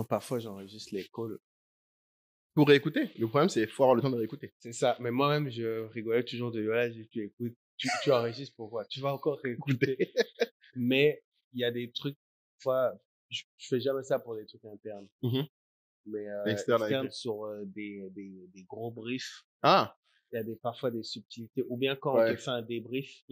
Parfois, j'enregistre les calls. Pour réécouter. Le problème, c'est qu'il faut avoir le temps de réécouter. C'est ça. Mais moi-même, je rigolais toujours de là. Tu écoutes, tu enregistres pour voir. Tu vas encore réécouter. Mais il y a des trucs, fois, je fais jamais ça pour des trucs internes. Mais externe sur des gros briefs. Ah. Il y a parfois des subtilités. Ou bien quand on te fait un débrief,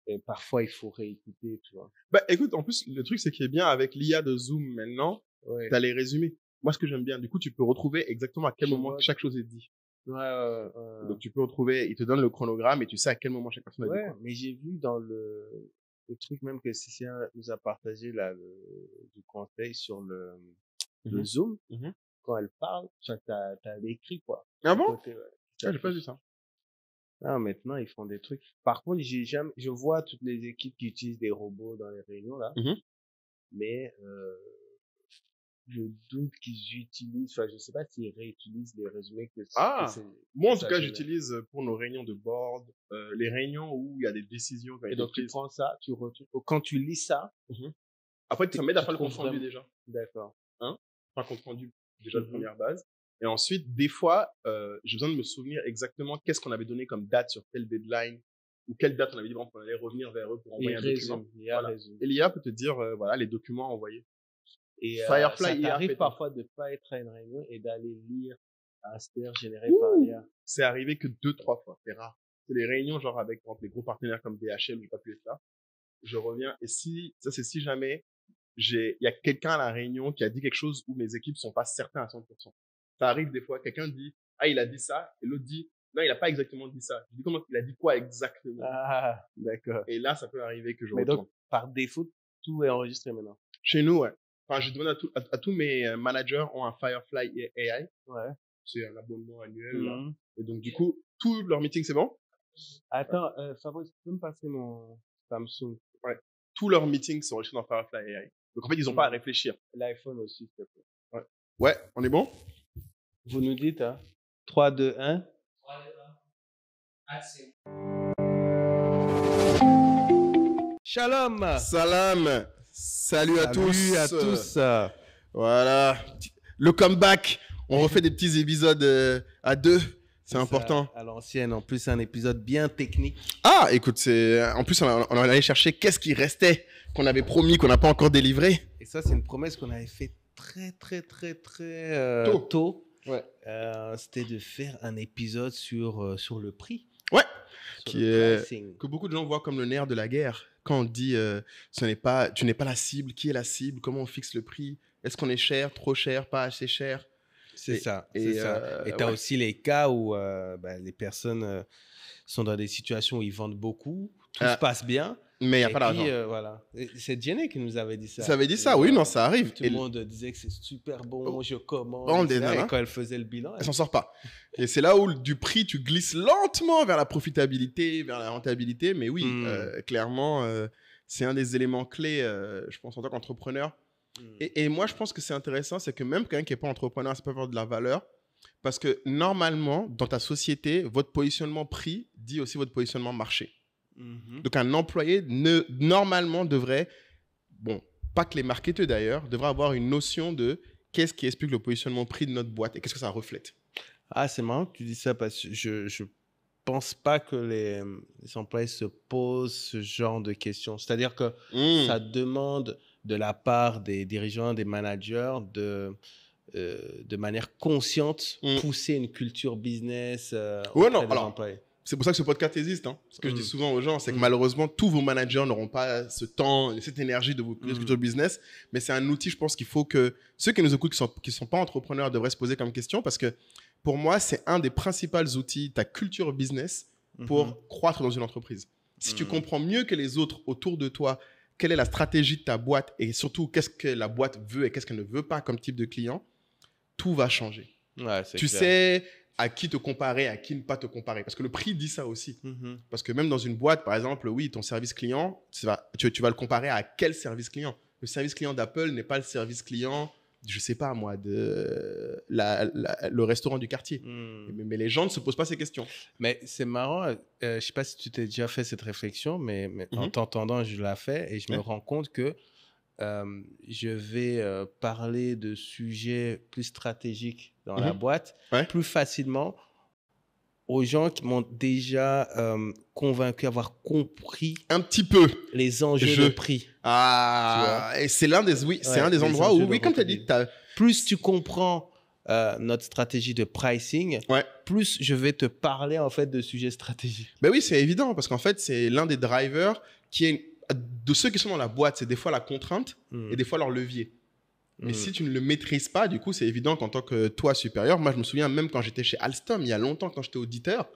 et parfois il faut réécouter, tu vois. Bah écoute, en plus, le truc, c'est qu'il est bien avec l'IA de Zoom maintenant, t'as les résumés. Moi, ce que j'aime bien, du coup, tu peux retrouver exactement à quel moment chaque chose est dit. Donc, tu peux retrouver, il te donne le chronogramme et tu sais à quel moment chaque personne a dit quoi. Mais j'ai vu dans le truc même que Cécile nous a partagé là, du conseil sur le Zoom. Quand elle parle, t'as l'écrit, quoi. Ah bon? J'ai pas vu ça. Ah, maintenant, ils font des trucs. Par contre, je vois toutes les équipes qui utilisent des robots dans les réunions, là. Mais, je doute qu'ils utilisent, enfin, je sais pas s'ils réutilisent les résumés moi, en tout cas, j'utilise pour nos réunions de board, les réunions où il y a des décisions. Et donc, tu prends ça, quand tu lis ça. Après, ça m'aide à faire le compte rendu déjà. D'accord. Faire le compte rendu déjà de première base. Et ensuite, des fois, j'ai besoin de me souvenir exactement qu'est-ce qu'on avait donné comme date sur quelle deadline ou quelle date on avait dit qu'on allait revenir vers eux pour envoyer un document. Et l'IA peut te dire, voilà, les documents envoyés. Et Firefly, ça arrive parfois de pas être à une réunion et d'aller lire un STR généré par l'IA. C'est arrivé que 2-3 fois, c'est rare. C'est les réunions genre avec les gros partenaires comme DHL où j'ai pas pu être là. Je reviens et si jamais il y a quelqu'un à la réunion qui a dit quelque chose où mes équipes sont pas certains à 100%. Ça arrive des fois, quelqu'un dit « Ah, il a dit ça » et l'autre dit « Non, il a pas exactement dit ça. » Je dis « Comment il a dit quoi exactement ?» Ah, d'accord. Et là, ça peut arriver que je retourne. Mais donc, par défaut, tout est enregistré maintenant. Chez nous, ouais. Enfin, je demande à tous mes managers ont un Firefly AI. C'est un abonnement annuel. Là. Et donc, du coup, tous leurs meetings, c'est bon? Attends, Fabrice, tu peux me passer mon Samsung? Tous leurs meetings sont enregistrés dans Firefly AI. Donc, en fait, ils n'ont pas à réfléchir. L'iPhone aussi, s'il te plaît. Ouais, on est bon? Vous nous dites, 3, 2, 1. 3, 2, 1. Action. Shalom. Salam. Salut à tous. Voilà. Le comeback. On refait des petits épisodes à deux. C'est important. À l'ancienne. En plus, un épisode bien technique. Ah, écoute, en plus, on allait chercher qu'est-ce qui restait, qu'on avait promis, qu'on n'a pas encore délivré. Et ça, c'est une promesse qu'on avait fait très tôt. Ouais. C'était de faire un épisode sur le prix. Ouais. Que beaucoup de gens voient comme le nerf de la guerre. Quand on dit tu n'es pas la cible, qui est la cible, comment on fixe le prix, est-ce qu'on est cher, trop cher, pas assez cher? C'est ça. Et tu as aussi les cas où les personnes sont dans des situations où ils vendent beaucoup, tout se passe bien. Mais il n'y a pas d'argent. Voilà. C'est Jenny qui nous avait dit ça. Ça avait dit ça, oui, non, ça arrive. Tout le monde disait que c'est super bon, je commande. Et quand elle faisait le bilan, elle s'en sort pas. Et c'est là où du prix, tu glisses lentement vers la profitabilité, vers la rentabilité. Mais oui, clairement, c'est un des éléments clés, je pense, en tant qu'entrepreneur. Et moi, je pense que c'est intéressant, c'est que même quelqu'un qui n'est pas entrepreneur, ça peut avoir de la valeur. Parce que normalement, dans ta société, votre positionnement prix dit aussi votre positionnement marché. Donc, un employé, normalement, devrait, pas que les marketeurs d'ailleurs, devraient avoir une notion de qu'est-ce qui explique le positionnement prix de notre boîte et qu'est-ce que ça reflète. Ah, c'est marrant que tu dis ça parce que je pense pas que les employés se posent ce genre de questions. C'est-à-dire que ça demande de la part des dirigeants, des managers de manière consciente pousser une culture business auprès des employés. C'est pour ça que ce podcast existe. Ce que je dis souvent aux gens, c'est que malheureusement, tous vos managers n'auront pas ce temps et cette énergie de vous culture business. Mais c'est un outil, je pense, qu'il faut que ceux qui nous écoutent, qui ne sont pas entrepreneurs, devraient se poser comme question. Parce que pour moi, c'est un des principaux outils, ta culture business, pour croître dans une entreprise. Si tu comprends mieux que les autres autour de toi, quelle est la stratégie de ta boîte et surtout qu'est-ce que la boîte veut et qu'est-ce qu'elle ne veut pas comme type de client, tout va changer. Ouais, tu sais à qui te comparer, à qui ne pas te comparer. Parce que le prix dit ça aussi. Parce que même dans une boîte, par exemple, oui, ton service client, tu vas le comparer à quel service client? Le service client d'Apple n'est pas le service client, je sais pas moi, de le restaurant du quartier. Mais les gens ne se posent pas ces questions. Mais c'est marrant, je sais pas si tu t'es déjà fait cette réflexion, mais en t'entendant, je l'ai fait et je me rends compte que je vais parler de sujets plus stratégiques dans la boîte plus facilement aux gens qui m'ont déjà convaincu, avoir compris un petit peu les enjeux de prix. Ah, et c'est l'un des, c'est un des endroits où, oui, comme tu as dit, plus tu comprends notre stratégie de pricing, plus je vais te parler en fait de sujets stratégiques. Ben oui, c'est évident parce qu'en fait, c'est l'un des drivers qui est de ceux qui sont dans la boîte, c'est des fois la contrainte et des fois leur levier. Mais si tu ne le maîtrises pas, du coup, c'est évident qu'en tant que toi supérieur, moi, je me souviens même quand j'étais chez Alstom, il y a longtemps, quand j'étais auditeur,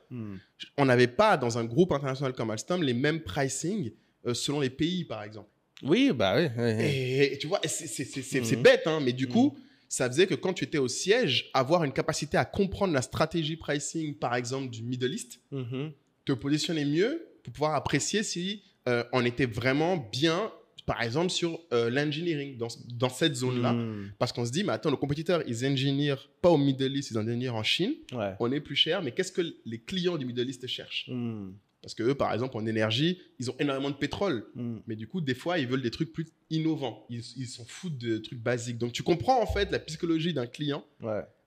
on n'avait pas, dans un groupe international comme Alstom, les mêmes pricing selon les pays, par exemple. Oui, bah oui. Et tu vois, c'est bête, hein, mais du coup, ça faisait que quand tu étais au siège, avoir une capacité à comprendre la stratégie pricing, par exemple, du Middle East, te positionner mieux pour pouvoir apprécier si on était vraiment bien, par exemple, sur l'engineering, dans cette zone-là. Parce qu'on se dit, mais attends, nos compétiteurs, ils ingénierent pas au Middle East, ils ingénierent en Chine. On est plus cher, mais qu'est-ce que les clients du Middle East cherchent? Parce qu'eux, par exemple, en énergie, ils ont énormément de pétrole. Mais du coup, des fois, ils veulent des trucs plus innovants. Ils s'en foutent de trucs basiques. Donc, tu comprends en fait la psychologie d'un client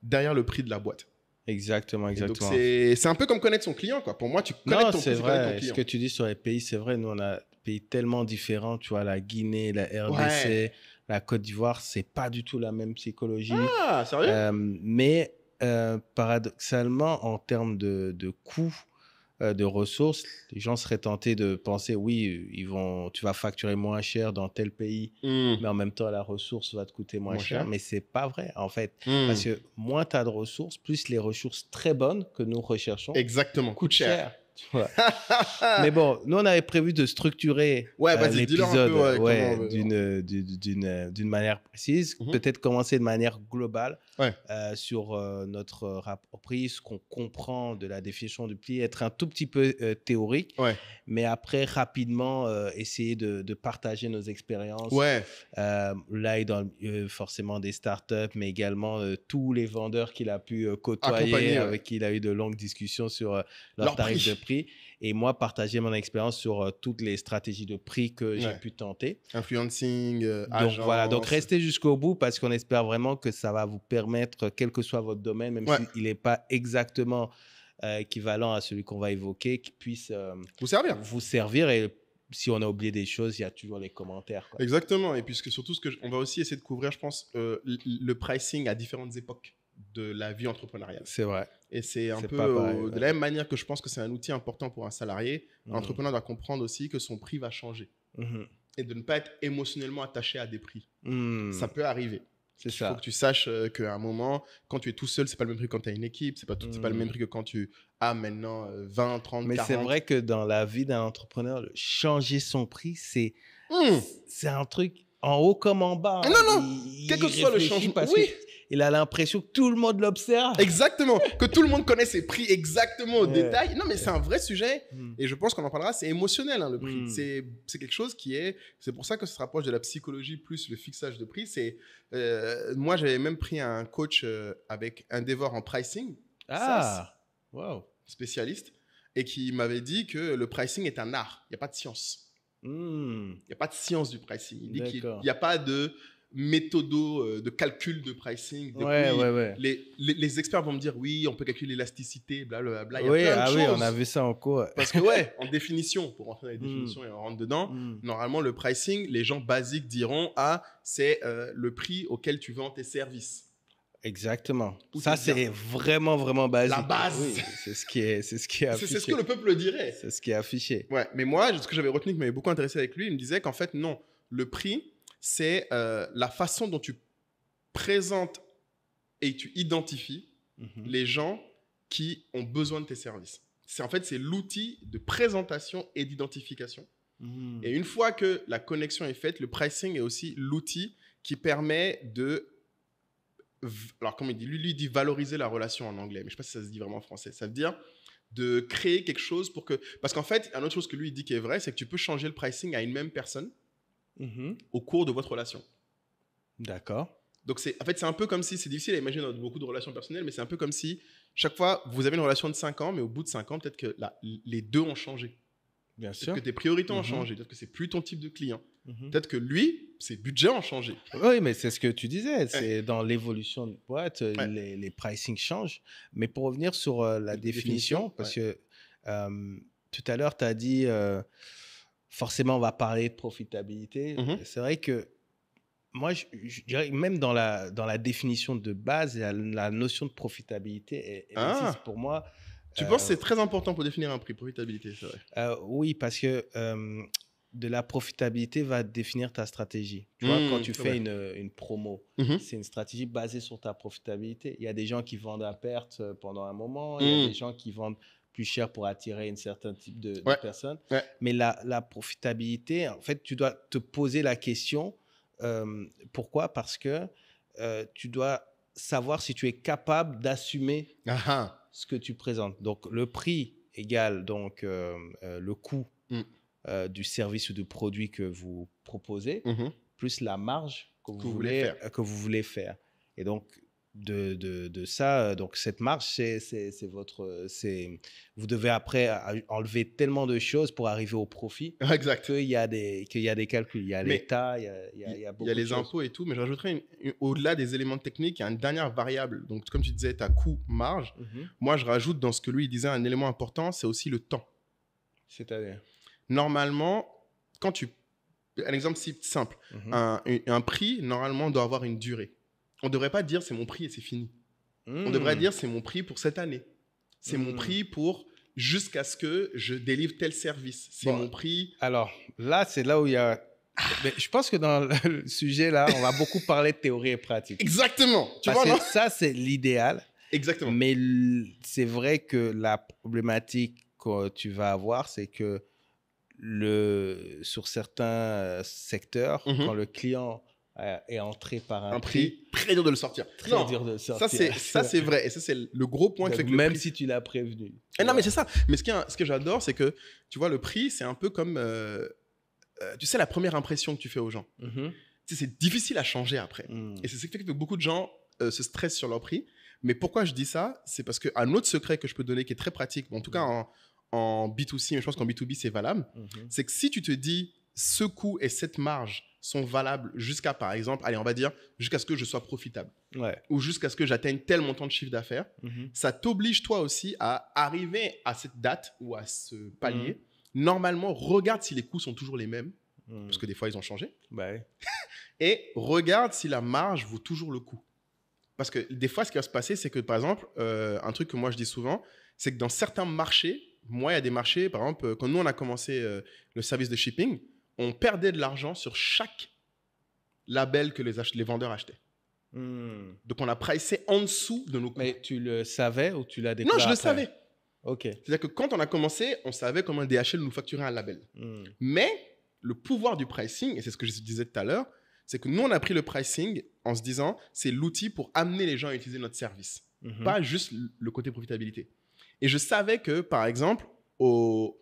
derrière le prix de la boîte. Exactement. Donc, c'est un peu comme connaître son client, quoi. Pour moi, tu connais ton prix, tu connais ton client. Ce que tu dis sur les pays, c'est vrai. Nous, on a des pays tellement différents. Tu vois, la Guinée, la RDC, la Côte d'Ivoire, c'est pas du tout la même psychologie. Ah, sérieux? Mais paradoxalement, en termes de coûts, de ressources, les gens seraient tentés de penser oui, tu vas facturer moins cher dans tel pays, mais en même temps la ressource va te coûter moins cher. Mais c'est pas vrai en fait, parce que moins tu as de ressources, plus les ressources très bonnes que nous recherchons coûtent cher. Mais bon, nous on avait prévu de structurer l'épisode d'une manière précise, peut-être commencer de manière globale sur notre rapport au prix, ce qu'on comprend de la définition du prix, être un tout petit peu théorique, mais après rapidement essayer de partager nos expériences. Là, dans forcément des startups, mais également tous les vendeurs qu'il a pu côtoyer, avec qui il a eu de longues discussions sur leur tarif de prix. Et moi, partager mon expérience sur toutes les stratégies de prix que j'ai pu tenter. Influencing, agence. Voilà, donc restez jusqu'au bout parce qu'on espère vraiment que ça va vous permettre, quel que soit votre domaine, même s'il n'est pas exactement équivalent à celui qu'on va évoquer, qu'il puisse vous servir. Et si on a oublié des choses, il y a toujours les commentaires, quoi. Exactement. Et puisque surtout, on va aussi essayer de couvrir, je pense, le pricing à différentes époques de la vie entrepreneuriale. C'est vrai. Et c'est un peu de la même manière que je pense que c'est un outil important pour un salarié. L'entrepreneur doit comprendre aussi que son prix va changer et de ne pas être émotionnellement attaché à des prix. Ça peut arriver. Il faut que tu saches qu'à un moment, quand tu es tout seul, c'est pas le même prix que quand tu as une équipe, c'est pas le même prix que quand tu as maintenant 20, 30, 40. Mais c'est vrai que dans la vie d'un entrepreneur, changer son prix, c'est un truc en haut comme en bas. Non, quel que soit le changement. Il a l'impression que tout le monde l'observe. Exactement. Que tout le monde connaît ses prix exactement au détail. Non, mais c'est un vrai sujet. Et je pense qu'on en parlera. C'est émotionnel, hein, le prix. C'est quelque chose qui est... C'est pour ça que ça se rapproche de la psychologie plus le fixage de prix. Moi, j'avais même pris un coach avec Endeavor en pricing. Spécialiste. Et qui m'avait dit que le pricing est un art. Il n'y a pas de science. Il n'y a pas de science du pricing. Il dit qu'il n'y a pas de méthodo de calcul de pricing. Les experts vont me dire oui, on peut calculer l'élasticité, blablabla. Il y a plein de choses. On a vu ça en cours. Parce que en définition, pour rentrer dans les définitions et on rentre dedans, normalement le pricing, les gens basiques diront c'est le prix auquel tu vends tes services. Exactement. Ça, c'est vraiment, vraiment basique. La base. Oui, c'est ce qui est affiché. C'est ce que le peuple dirait. C'est ce qui est affiché. Ouais, mais moi, ce que j'avais retenu qui m'avait beaucoup intéressé avec lui, il me disait qu'en fait, non, le prix, c'est la façon dont tu présentes et tu identifies les gens qui ont besoin de tes services. C'est l'outil de présentation et d'identification. Et une fois que la connexion est faite, le pricing est aussi l'outil qui permet de... Alors, comme il dit, lui dit valoriser la relation en anglais, mais je ne sais pas si ça se dit vraiment en français. Ça veut dire de créer quelque chose pour que... Parce qu'en fait, une autre chose que lui dit qui est vrai, c'est que tu peux changer le pricing à une même personne au cours de votre relation. D'accord. Donc, c'est un peu comme si... C'est difficile à imaginer dans beaucoup de relations personnelles, mais c'est un peu comme si chaque fois, vous avez une relation de 5 ans, mais au bout de 5 ans, peut-être que les deux ont changé. Bien Peut-être sûr. que tes priorités ont changé. Peut-être que c'est plus ton type de client. Mhm. Peut-être que lui, ses budgets ont changé. Oui, mais c'est ce que tu disais. C'est dans l'évolution de boîte, Ouais. les pricing changent. Mais pour revenir sur la définition, parce que tout à l'heure, tu as dit forcément, on va parler de profitabilité. C'est vrai que moi, je dirais que même dans la définition de base, la notion de profitabilité, elle existe pour moi. Tu penses que c'est très important pour définir un prix, profitabilité, c'est vrai? Oui, parce que de la profitabilité va définir ta stratégie. Tu vois, quand tu fais une promo, c'est une stratégie basée sur ta profitabilité. Il y a des gens qui vendent à perte pendant un moment, il y a des gens qui vendent plus cher pour attirer un certain type de personnes. Mais la profitabilité, en fait, tu dois te poser la question, pourquoi? Parce que tu dois savoir si tu es capable d'assumer ce que tu présentes. Donc, le prix égale donc, le coût du service ou du produit que vous proposez, plus la marge que vous voulez faire. Et donc, de ça, donc cette marge, c'est votre... Vous devez après enlever tellement de choses pour arriver au profit qu'il y a des calculs. Il y a l'État, il y a beaucoup de choses. Il y a les impôts et tout, mais je rajouterais, au-delà des éléments techniques, il y a une dernière variable. Donc, comme tu disais, tu as coût, marge. Moi, je rajoute dans ce que lui il disait un élément important, c'est aussi le temps. C'est-à-dire? Normalement, quand tu... Un exemple simple. Un prix, normalement, doit avoir une durée. On ne devrait pas dire c'est mon prix et c'est fini. On devrait dire c'est mon prix pour cette année. C'est mon prix pour jusqu'à ce que je délivre tel service. C'est mon prix. Alors là, c'est là où il y a... Mais je pense que dans le sujet là, on va beaucoup parler de théorie et pratique. Exactement. Parce que ça, c'est l'idéal. Exactement. Mais c'est vrai que la problématique que tu vas avoir, c'est que sur certains secteurs, quand le client est entré par un prix, très dur de le sortir. Dur de le sortir. Ça, c'est vrai. Et ça, c'est le gros point qui fait que même si tu l'as prévenu. Non, mais c'est ça. Mais ce que j'adore, c'est que, tu vois, le prix, c'est un peu comme, tu sais, la première impression que tu fais aux gens. Tu sais, c'est difficile à changer après. Et c'est ce qui fait que beaucoup de gens se stressent sur leur prix. Mais pourquoi je dis ça? C'est parce qu'un autre secret que je peux donner qui est très pratique, en tout cas en B2C, mais je pense qu'en B2B, c'est valable, c'est que si tu te dis ce coût et cette marge sont valables jusqu'à, par exemple, allez, on va dire, jusqu'à ce que je sois profitable ou jusqu'à ce que j'atteigne tel montant de chiffre d'affaires, ça t'oblige toi aussi à arriver à cette date ou à ce palier. Normalement, regarde si les coûts sont toujours les mêmes, parce que des fois, ils ont changé. Et regarde si la marge vaut toujours le coup. Parce que des fois, ce qui va se passer, c'est que, par exemple, un truc que moi, je dis souvent, c'est que dans certains marchés, moi, il y a des marchés, par exemple, quand nous, on a commencé le service de shipping, on perdait de l'argent sur chaque label que les vendeurs achetaient. Donc, on a pricé en dessous de nos coûts. Mais tu le savais ou tu l'as découvert? Non, je le savais. Ok. C'est-à-dire que quand on a commencé, on savait comment DHL nous facturait un label. Mais le pouvoir du pricing, et c'est ce que je disais tout à l'heure, c'est que nous, on a pris le pricing en se disant, c'est l'outil pour amener les gens à utiliser notre service. Pas juste le côté profitabilité. Et je savais que, par exemple, en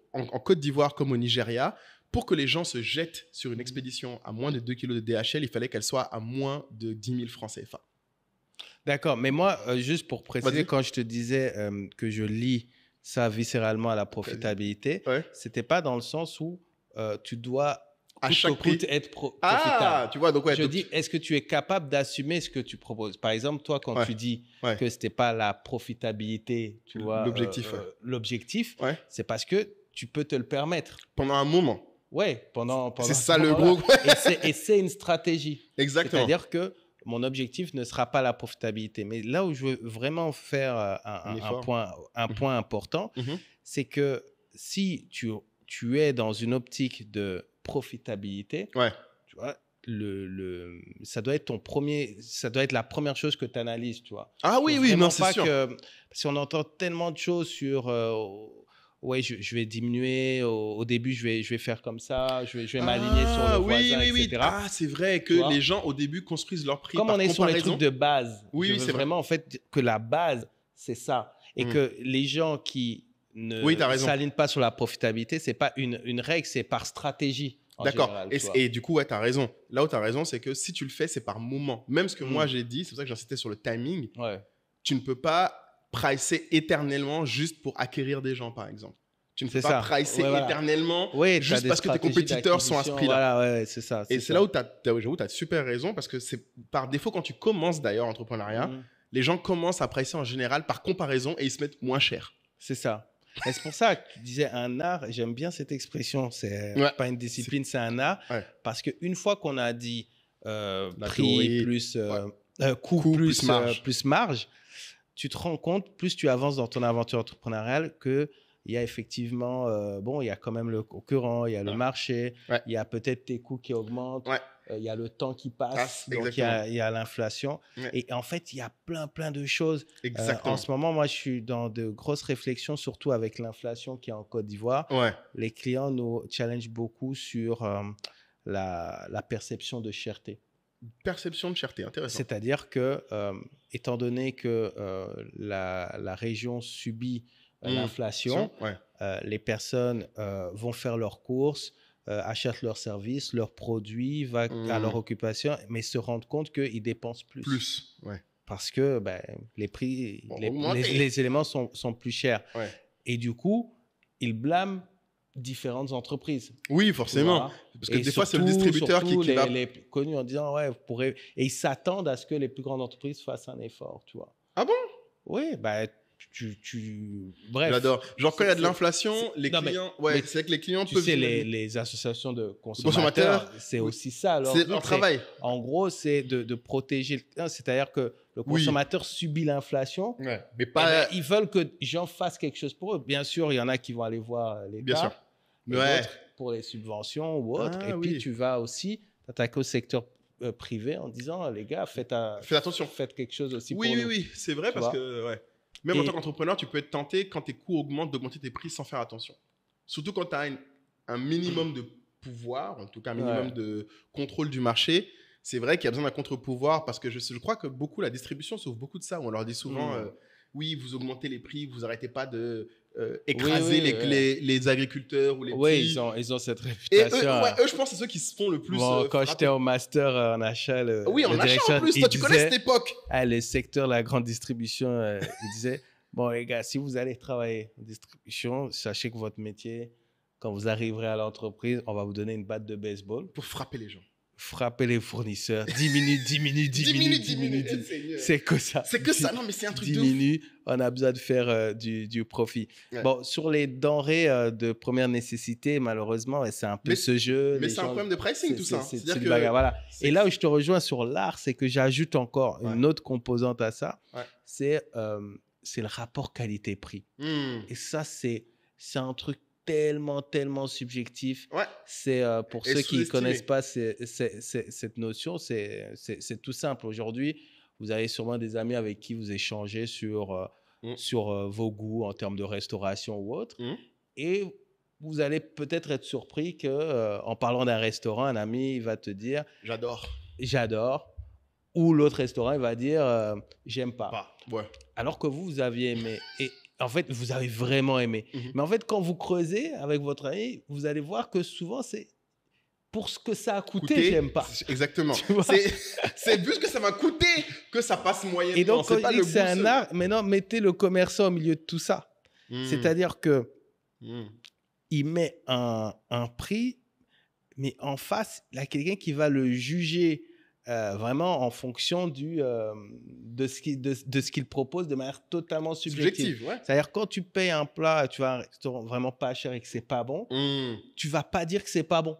Côte d'Ivoire comme au Nigeria, pour que les gens se jettent sur une expédition à moins de 2 kg de DHL, il fallait qu'elle soit à moins de 10 000 francs CFA. D'accord. Mais moi, juste pour préciser, quand je te disais que je lis ça viscéralement à la profitabilité, c'était pas dans le sens où tu dois à chaque prix être profitable. Tu vois, donc je dis, est-ce que tu es capable d'assumer ce que tu proposes? Par exemple, toi, quand tu dis que c'était pas la profitabilité, tu vois, l'objectif, c'est parce que tu peux te le permettre. Pendant un moment. Pendant c'est ça le gros. Et c'est une stratégie. Exactement. C'est-à-dire que mon objectif ne sera pas la profitabilité. Mais là où je veux vraiment faire un point important, c'est que si tu es dans une optique de profitabilité, tu vois, ça doit être la première chose que tu analyses, tu vois. Ah oui, non, c'est sûr. Parce qu'on entend tellement de choses sur je vais diminuer, au début je vais faire comme ça, je vais m'aligner sur le voisin, etc. Ah, c'est vrai que les gens au début construisent leur prix comme par on est comparaison. sur les trucs de base. Oui, c'est vraiment en fait que la base c'est ça, et que les gens qui ne s'alignent pas sur la profitabilité, c'est pas une règle, c'est par stratégie. D'accord. Et du coup, tu as raison. Là où tu as raison, c'est que si tu le fais, c'est par moment. Même ce que moi j'ai dit, c'est pour ça que j'insistais sur le timing. Tu ne peux pas pricer éternellement juste pour acquérir des gens, par exemple. Tu ne peux pas pricer éternellement juste parce que tes compétiteurs sont à ce prix-là. Voilà, c'est ça. Et c'est là où tu as super raison, parce que c'est par défaut, quand tu commences d'ailleurs l'entrepreneuriat, les gens commencent à pricer en général par comparaison et ils se mettent moins cher. C'est ça. Et c'est pour ça que tu disais un art, j'aime bien cette expression, c'est pas une discipline, c'est un art. Parce qu'une fois qu'on a dit prix plus coût plus marge, tu te rends compte, plus tu avances dans ton aventure entrepreneuriale, qu'il y a effectivement, il y a quand même le concurrent, il y a le marché, il y a peut-être tes coûts qui augmentent, il y a le temps qui passe, donc il y a l'inflation. Et en fait, il y a plein de choses. En ce moment, moi, je suis dans de grosses réflexions, surtout avec l'inflation qui est en Côte d'Ivoire. Les clients nous challengent beaucoup sur la perception de cherté. Perception de cherté, intéressant. C'est-à-dire que, étant donné que la région subit l'inflation, les personnes vont faire leurs courses, achètent leurs services, leurs produits, vont à leur occupation, mais se rendent compte qu'ils dépensent plus. Parce que les prix, les éléments sont plus chers. Et du coup, ils blâment différentes entreprises. Oui, forcément. Parce que des fois, c'est le distributeur qui va... les connus en disant, vous pourrez... Et ils s'attendent à ce que les plus grandes entreprises fassent un effort, tu vois. Ah bon? Oui, bref. J'adore. Genre, quand il y a de l'inflation, les clients... c'est vrai que les clients peuvent... Tu sais, les associations de consommateurs, c'est aussi ça. C'est leur travail. En gros, c'est de protéger... C'est-à-dire que le consommateur subit l'inflation, mais pas... ils veulent que les gens fassent quelque chose pour eux. Bien sûr, il y en a qui vont aller voir l'État. Bien sûr. D'autres pour les subventions ou autres. Puis, tu vas aussi t'attaquer au secteur privé en disant, les gars, faites attention. Faites quelque chose aussi pour nous. Oui, c'est vrai parce que... Même en tant qu'entrepreneur, tu peux être tenté, quand tes coûts augmentent, d'augmenter tes prix sans faire attention. Surtout quand tu as un minimum de pouvoir, en tout cas un minimum de contrôle du marché. C'est vrai qu'il y a besoin d'un contre-pouvoir parce que je crois que la distribution sauve beaucoup de ça. On leur dit souvent, oui, vous augmentez les prix, vous n'arrêtez pas de écraser les agriculteurs ou les petits. Oui, ils ont cette réputation. Et eux, je pense que c'est ceux qui se font le plus. Quand j'étais au master en achat, en achat en plus, toi tu connais cette époque. Le secteur de la grande distribution, il disait, bon les gars, si vous allez travailler en distribution, sachez que votre métier, quand vous arriverez à l'entreprise, on va vous donner une batte de baseball. Pour frapper les gens. Frapper les fournisseurs. 10 minutes. C'est que ça. C'est que ça. Non, mais c'est un truc 10 minutes, on a besoin de faire du profit. Bon, sur les denrées de première nécessité, malheureusement, c'est un peu ce jeu. Mais c'est un problème de pricing, tout ça. C'est du bagarre, voilà. Et là où je te rejoins sur l'art, c'est que j'ajoute encore une autre composante à ça. C'est le rapport qualité-prix. Et ça, c'est un truc tellement subjectif. C'est pour ceux qui ne connaissent pas cette notion, c'est tout simple. Aujourd'hui, vous avez sûrement des amis avec qui vous échangez sur vos goûts en termes de restauration ou autre. Et vous allez peut-être être surpris qu'en parlant d'un restaurant, un ami va te dire « J'adore ». Ou l'autre restaurant, il va dire « J'aime pas ». Alors que vous aviez aimé. Et en fait, vous avez vraiment aimé. Mais en fait, quand vous creusez avec votre ami, vous allez voir que souvent, c'est pour ce que ça a coûté, j'aime pas. Exactement. C'est vu ce que ça m'a coûté que ça passe moyennement. Et donc, quand je dis que c'est un art, maintenant, mettez le commerçant au milieu de tout ça. C'est-à-dire que il met un prix, mais en face, il y a quelqu'un qui va le juger vraiment en fonction de ce qu'il propose de manière totalement subjective. C'est-à-dire quand tu payes un plat, tu vas un restaurant vraiment pas cher et que c'est pas bon, tu vas pas dire que c'est pas bon.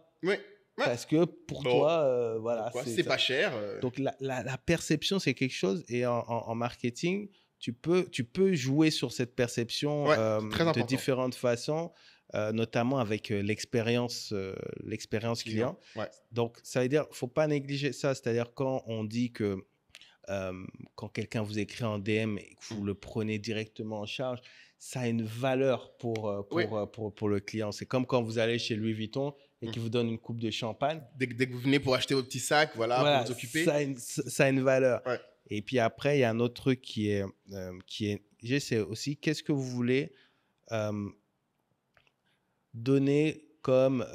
Parce que pour toi, voilà. C'est pas cher. Donc la perception, c'est quelque chose. Et en marketing, tu peux jouer sur cette perception de différentes façons. Notamment avec l'expérience client. Donc, ça veut dire, faut pas négliger ça. C'est-à-dire, quand on dit que quand quelqu'un vous écrit en DM et que vous le prenez directement en charge, ça a une valeur pour le client. C'est comme quand vous allez chez Louis Vuitton et qu'il vous donne une coupe de champagne. Dès que vous venez pour acheter vos petits sacs, pour vous occuper. Ça a une valeur. Et puis après, il y a un autre truc qui est c'est aussi, qu'est-ce que vous voulez donner comme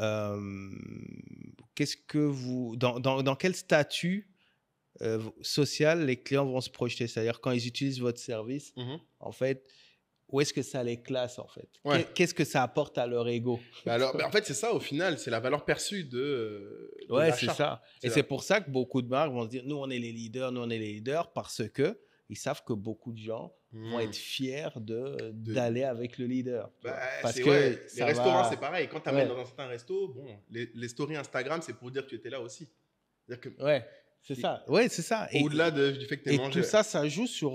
dans quel statut social les clients vont se projeter, c'est-à-dire quand ils utilisent votre service, en fait, où est-ce que ça les classe, en fait? Ouais. Qu'est-ce que ça apporte à leur ego? Alors, en fait, c'est ça, au final, c'est la valeur perçue de Ouais, l'achat. c'est ça. Et c'est pour ça que beaucoup de marques vont se dire, nous, on est les leaders, nous, on est les leaders, parce que ils savent que beaucoup de gens vont être fiers d'aller avec le leader. Parce que les restaurants, c'est pareil. Quand tu amènes dans un certain resto, bon, les stories Instagram, c'est pour dire que tu étais là aussi. Ouais, c'est ça. Ouais, c'est ça. Au-delà du fait que tu es mangé. Et tout ça, ça joue sur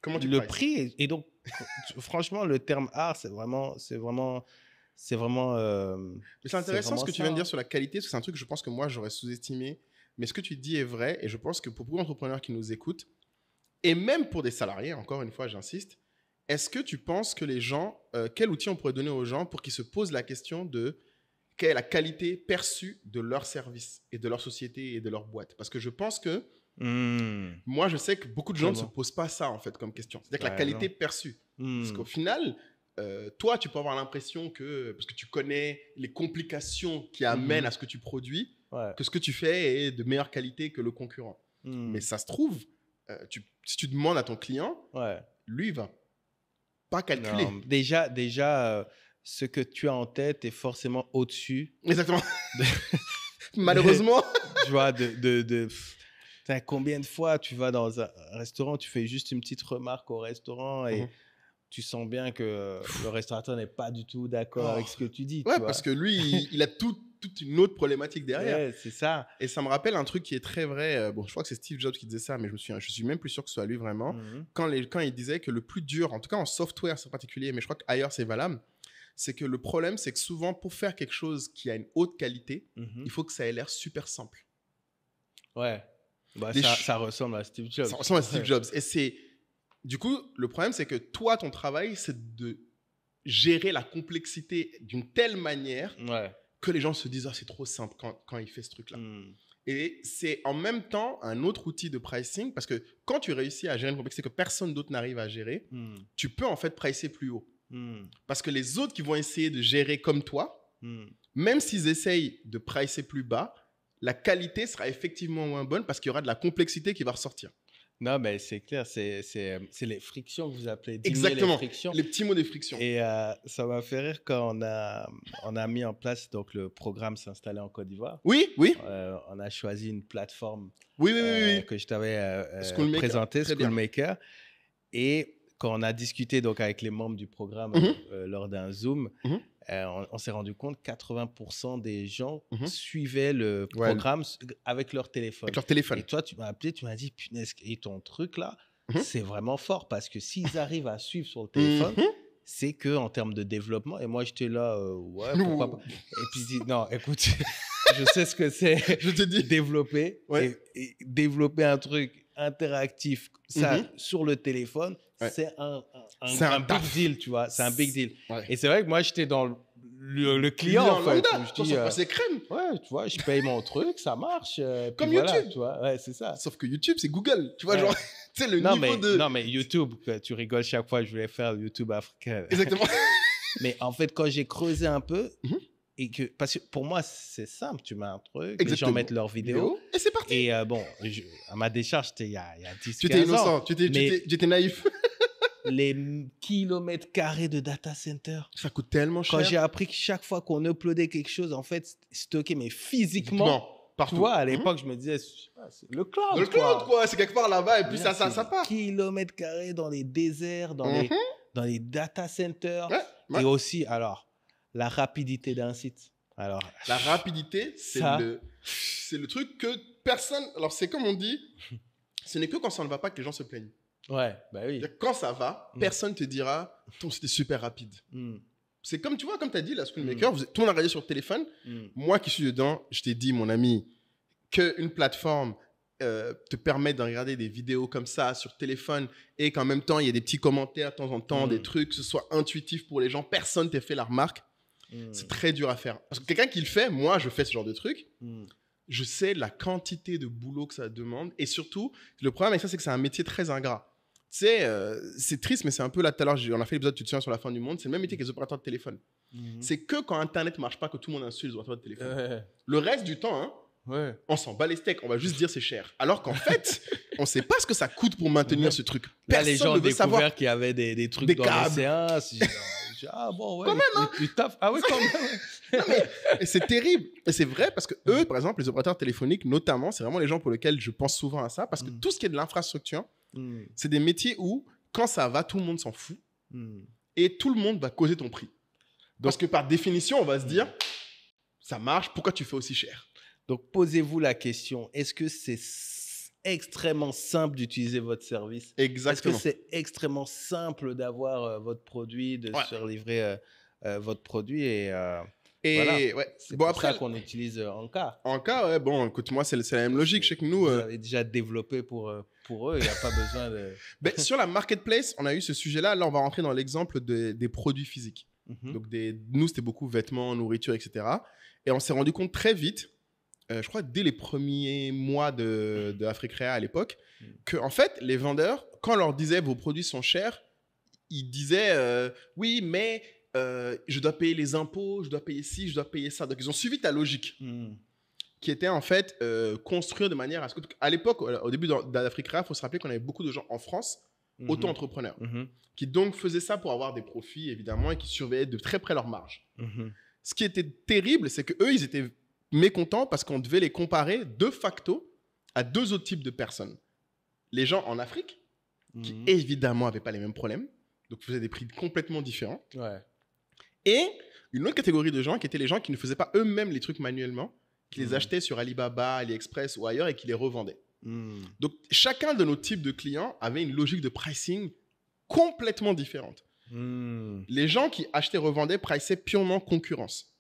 comment tu le prix. Et donc, franchement, le terme art, c'est vraiment Mais c'est intéressant ce que tu viens de dire sur la qualité, parce que c'est un truc que je pense que moi, j'aurais sous-estimé. Mais ce que tu dis est vrai, et je pense que pour beaucoup d'entrepreneurs qui nous écoutent, et même pour des salariés, encore une fois, j'insiste, est-ce que tu penses que les gens, quel outil on pourrait donner aux gens pour qu'ils se posent la question de quelle est la qualité perçue de leur service et de leur société et de leur boîte? Parce que je pense que moi, je sais que beaucoup de gens ne se posent pas ça, en fait, comme question. C'est-à-dire que la qualité perçue. Parce qu'au final, toi, tu peux avoir l'impression que, parce que tu connais les complications qui amènent à ce que tu produis, que ce que tu fais est de meilleure qualité que le concurrent. Mais ça se trouve, si tu demandes à ton client, lui, il va pas calculer. Non, déjà ce que tu as en tête est forcément au-dessus. Exactement. Malheureusement. Tu vois, combien de fois tu vas dans un restaurant, tu fais juste une petite remarque au restaurant et tu sens bien que le restaurateur n'est pas du tout d'accord avec ce que tu dis. Ouais, tu vois. parce que lui, il a toute une autre problématique derrière. Ouais, c'est ça. Et ça me rappelle un truc qui est très vrai. Bon, je crois que c'est Steve Jobs qui disait ça, mais je suis même plus sûr que ce soit lui vraiment. Quand il disait que le plus dur, en tout cas en software c'est particulier, mais je crois qu'ailleurs c'est valable, c'est que le problème, c'est que souvent pour faire quelque chose qui a une haute qualité, il faut que ça ait l'air super simple. Ouais. Bah, ça ressemble à Steve Jobs. Ça ressemble à Steve Jobs. Et du coup, le problème, c'est que toi, ton travail, c'est de gérer la complexité d'une telle manière que les gens se disent « Ah, c'est trop simple quand il fait ce truc-là. » Et c'est en même temps un autre outil de pricing, parce que quand tu réussis à gérer une complexité que personne d'autre n'arrive à gérer, tu peux en fait pricer plus haut. Parce que les autres qui vont essayer de gérer comme toi, même s'ils essayent de pricer plus bas, la qualité sera effectivement moins bonne parce qu'il y aura de la complexité qui va ressortir. Non, mais c'est clair, c'est les frictions que vous appelez. Exactement, les frictions. Les petits mots des frictions. Et ça m'a fait rire quand on a mis en place, donc le programme s'installer en Côte d'Ivoire. Oui. On a choisi une plateforme oui. que je t'avais présentée, Schoolmaker. Et quand on a discuté donc, avec les membres du programme lors d'un Zoom, on s'est rendu compte que 80% des gens suivaient le programme avec leur téléphone. Et toi, tu m'as appelé, tu m'as dit, punaise, et ton truc là, c'est vraiment fort parce que s'ils arrivent à suivre sur le téléphone, c'est qu'en termes de développement, et moi j'étais là, ouais, pourquoi pas. Et puis je dis, non, écoute, je sais ce que c'est je te dis. Développer et développer un truc interactif, ça, sur le téléphone, c'est un big deal, tu vois. C'est un big deal. Et c'est vrai que moi, j'étais dans le client, en fait. Je dis, c'est crème. Ouais, tu vois, je paye mon truc, ça marche. Comme voilà, YouTube. Tu vois, ouais, c'est ça. Sauf que YouTube, c'est Google. Tu vois, genre, tu sais, le niveau de... Non, mais YouTube, tu rigoles chaque fois, je voulais faire le YouTube africain. Exactement. Mais en fait, quand j'ai creusé un peu... Et parce que pour moi, c'est simple. Tu mets un truc, les gens mettent leurs vidéos. Et c'est parti. Et bon, à ma décharge, c'était il y a 10 tu étais innocent, tu étais naïf. Les kilomètres carrés de data center. Ça coûte tellement cher. Quand j'ai appris que chaque fois qu'on uploadait quelque chose, en fait, stocké, mais physiquement. Partout. Tu vois, à l'époque, je me disais, c'est le cloud. Le cloud, quoi. C'est quelque part là-bas et puis ça part. Kilomètres carrés dans les déserts, dans les data centers. Et aussi, alors, la rapidité d'un site. Alors, la rapidité, c'est le truc que personne... Alors, c'est comme on dit, ce n'est que quand ça ne va pas que les gens se plaignent. Ouais, bah oui. Quand ça va, personne ne te dira « ton site est super rapide ». C'est comme, tu vois, comme tu as dit, la Schoolmaker, tout le monde a regardé sur le téléphone. Moi qui suis dedans, je t'ai dit, mon ami, qu'une plateforme te permet de regarder des vidéos comme ça sur téléphone et qu'en même temps, il y a des petits commentaires de temps en temps, des trucs, que ce soit intuitif pour les gens, personne ne t'a fait la remarque. C'est très dur à faire. Parce que quelqu'un qui le fait, moi, je fais ce genre de truc. Je sais la quantité de boulot que ça demande. Et surtout, le problème avec ça, c'est que c'est un métier très ingrat. Tu sais, c'est triste, mais c'est un peu là, tout à l'heure, on a fait l'épisode, tu te souviens, sur la fin du monde. C'est le même métier que les opérateurs de téléphone. C'est que quand Internet ne marche pas que tout le monde insulte les opérateurs de téléphone. Le reste du temps, Ouais. On s'en bat les steaks, on va juste dire c'est cher. Alors qu'en fait, on ne sait pas ce que ça coûte pour maintenir ce truc. Là, les gens ne veut savoir. découvert qu'il y avait des trucs Des dans câbles. l'océan. Ah bon, ouais. Quand même, hein. Ils taffent. Ah oui, quand même. Non, mais c'est terrible. Et c'est vrai parce que eux, par exemple, les opérateurs téléphoniques, notamment, c'est vraiment les gens pour lesquels je pense souvent à ça. Parce que tout ce qui est de l'infrastructure, c'est des métiers où, quand ça va, tout le monde s'en fout. Et tout le monde va causer ton prix. Parce que par définition, on va se dire, ça marche, pourquoi tu fais aussi cher? Donc, posez-vous la question, est-ce que c'est extrêmement simple d'utiliser votre service? Exactement. Est-ce que c'est extrêmement simple d'avoir votre produit, de se faire livrer votre produit et voilà. Ouais. C'est bon, pour après, ça qu'on utilise Anka. Anka, ouais, bon, écoute, moi, c'est la même logique. Je sais que nous... Vous avez déjà développé pour eux, il n'y a pas besoin de... Ben, sur la marketplace, on a eu ce sujet-là. Là, on va rentrer dans l'exemple des produits physiques. Donc, nous, c'était beaucoup vêtements, nourriture, etc. Et on s'est rendu compte très vite, je crois dès les premiers mois de Africrea à l'époque, que en fait, les vendeurs, quand on leur disait vos produits sont chers, ils disaient oui, mais je dois payer les impôts, je dois payer ci, je dois payer ça. Donc, ils ont suivi ta logique, qui était en fait construire de manière à ce que... À l'époque, au début d'Africrea, il faut se rappeler qu'on avait beaucoup de gens en France, auto-entrepreneurs, qui donc faisaient ça pour avoir des profits, évidemment, et qui surveillaient de très près leurs marges. Ce qui était terrible, c'est qu'eux, ils étaient mécontents parce qu'on devait les comparer de facto à deux autres types de personnes. Les gens en Afrique, qui évidemment n'avaient pas les mêmes problèmes, donc faisaient des prix complètement différents. Ouais. Et une autre catégorie de gens qui étaient les gens qui ne faisaient pas eux-mêmes les trucs manuellement, qui les achetaient sur Alibaba, AliExpress ou ailleurs et qui les revendaient. Donc, chacun de nos types de clients avait une logique de pricing complètement différente. Les gens qui achetaient-revendaient priçaient purement concurrence.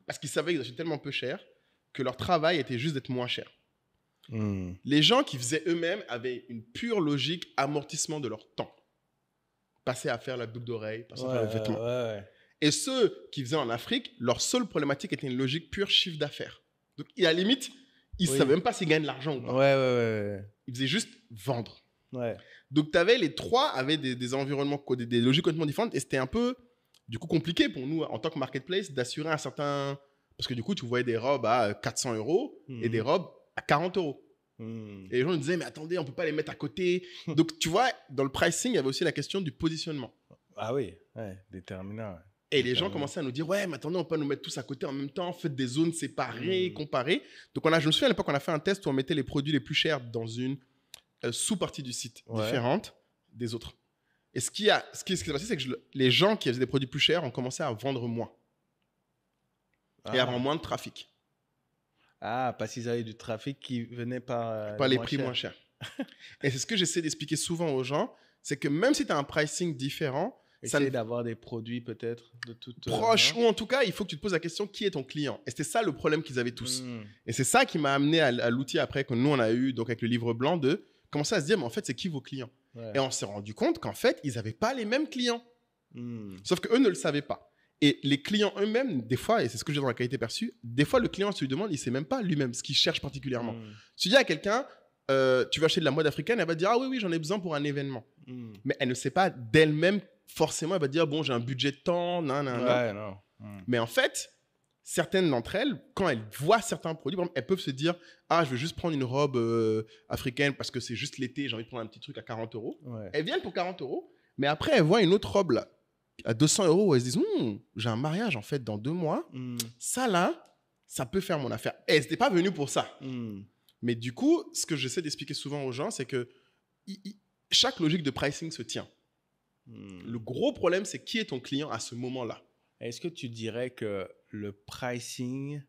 Parce qu'ils savaient qu'ils achetaient tellement peu cher que leur travail était juste d'être moins cher. Les gens qui faisaient eux-mêmes avaient une pure logique amortissement de leur temps. Passer à faire la boucle d'oreille, passer à faire le vêtement. Et ceux qui faisaient en Afrique, leur seule problématique était une logique pure chiffre d'affaires. Donc, à la limite, ils ne savaient même pas s'ils gagnent de l'argent ou pas. Ils faisaient juste vendre. Donc, les trois avaient des environnements, des logiques complètement différentes. Et c'était un peu, du coup, compliqué pour nous, en tant que marketplace, d'assurer un certain... Parce que du coup, tu voyais des robes à 400 € et des robes à 40 €. Et les gens nous disaient, mais attendez, on ne peut pas les mettre à côté. Donc, tu vois, dans le pricing, il y avait aussi la question du positionnement. Ah oui, déterminant. Et les gens commençaient à nous dire, ouais, mais attendez, on peut nous mettre tous à côté en même temps, faites des zones séparées, comparées. Donc, je me souviens à l'époque, on a fait un test où on mettait les produits les plus chers dans une sous-partie du site différente des autres. Et ce qui s'est passé, c'est que les gens qui faisaient des produits plus chers ont commencé à vendre moins. Et à avoir moins de trafic. Ah, parce qu'ils avaient du trafic qui venait par les prix moins chers. Et c'est ce que j'essaie d'expliquer souvent aux gens, c'est que même si tu as un pricing différent, essayer d'avoir des produits peut-être de toute proche, ou en tout cas, il faut que tu te poses la question, qui est ton client? Et c'était ça le problème qu'ils avaient tous. Et c'est ça qui m'a amené à l'outil après que nous, on a eu donc avec le livre blanc de commencer à se dire, mais en fait, c'est qui vos clients? Et on s'est rendu compte qu'en fait, ils n'avaient pas les mêmes clients. Sauf qu'eux ne le savaient pas. Et les clients eux-mêmes, des fois, et c'est ce que j'ai dans la qualité perçue, des fois, le client se lui demande, il ne sait même pas lui-même ce qu'il cherche particulièrement. Tu dis à quelqu'un, tu vas acheter de la mode africaine, elle va dire, ah oui, j'en ai besoin pour un événement. Mais elle ne sait pas d'elle-même, forcément, elle va dire, bon, j'ai un budget de temps, non. Mais en fait, certaines d'entre elles, quand elles voient certains produits, par exemple, elles peuvent se dire, ah, je veux juste prendre une robe africaine parce que c'est juste l'été, j'ai envie de prendre un petit truc à 40 €. Elles viennent pour 40 €, mais après, elles voient une autre robe là, à 200 € où elles se disent, j'ai un mariage en fait dans 2 mois, ça là, ça peut faire mon affaire. Et elles n'étaient pas venues pour ça. Mais du coup, ce que j'essaie d'expliquer souvent aux gens, c'est que chaque logique de pricing se tient. Le gros problème, c'est qui est ton client à ce moment-là. Est-ce que tu dirais que le pricing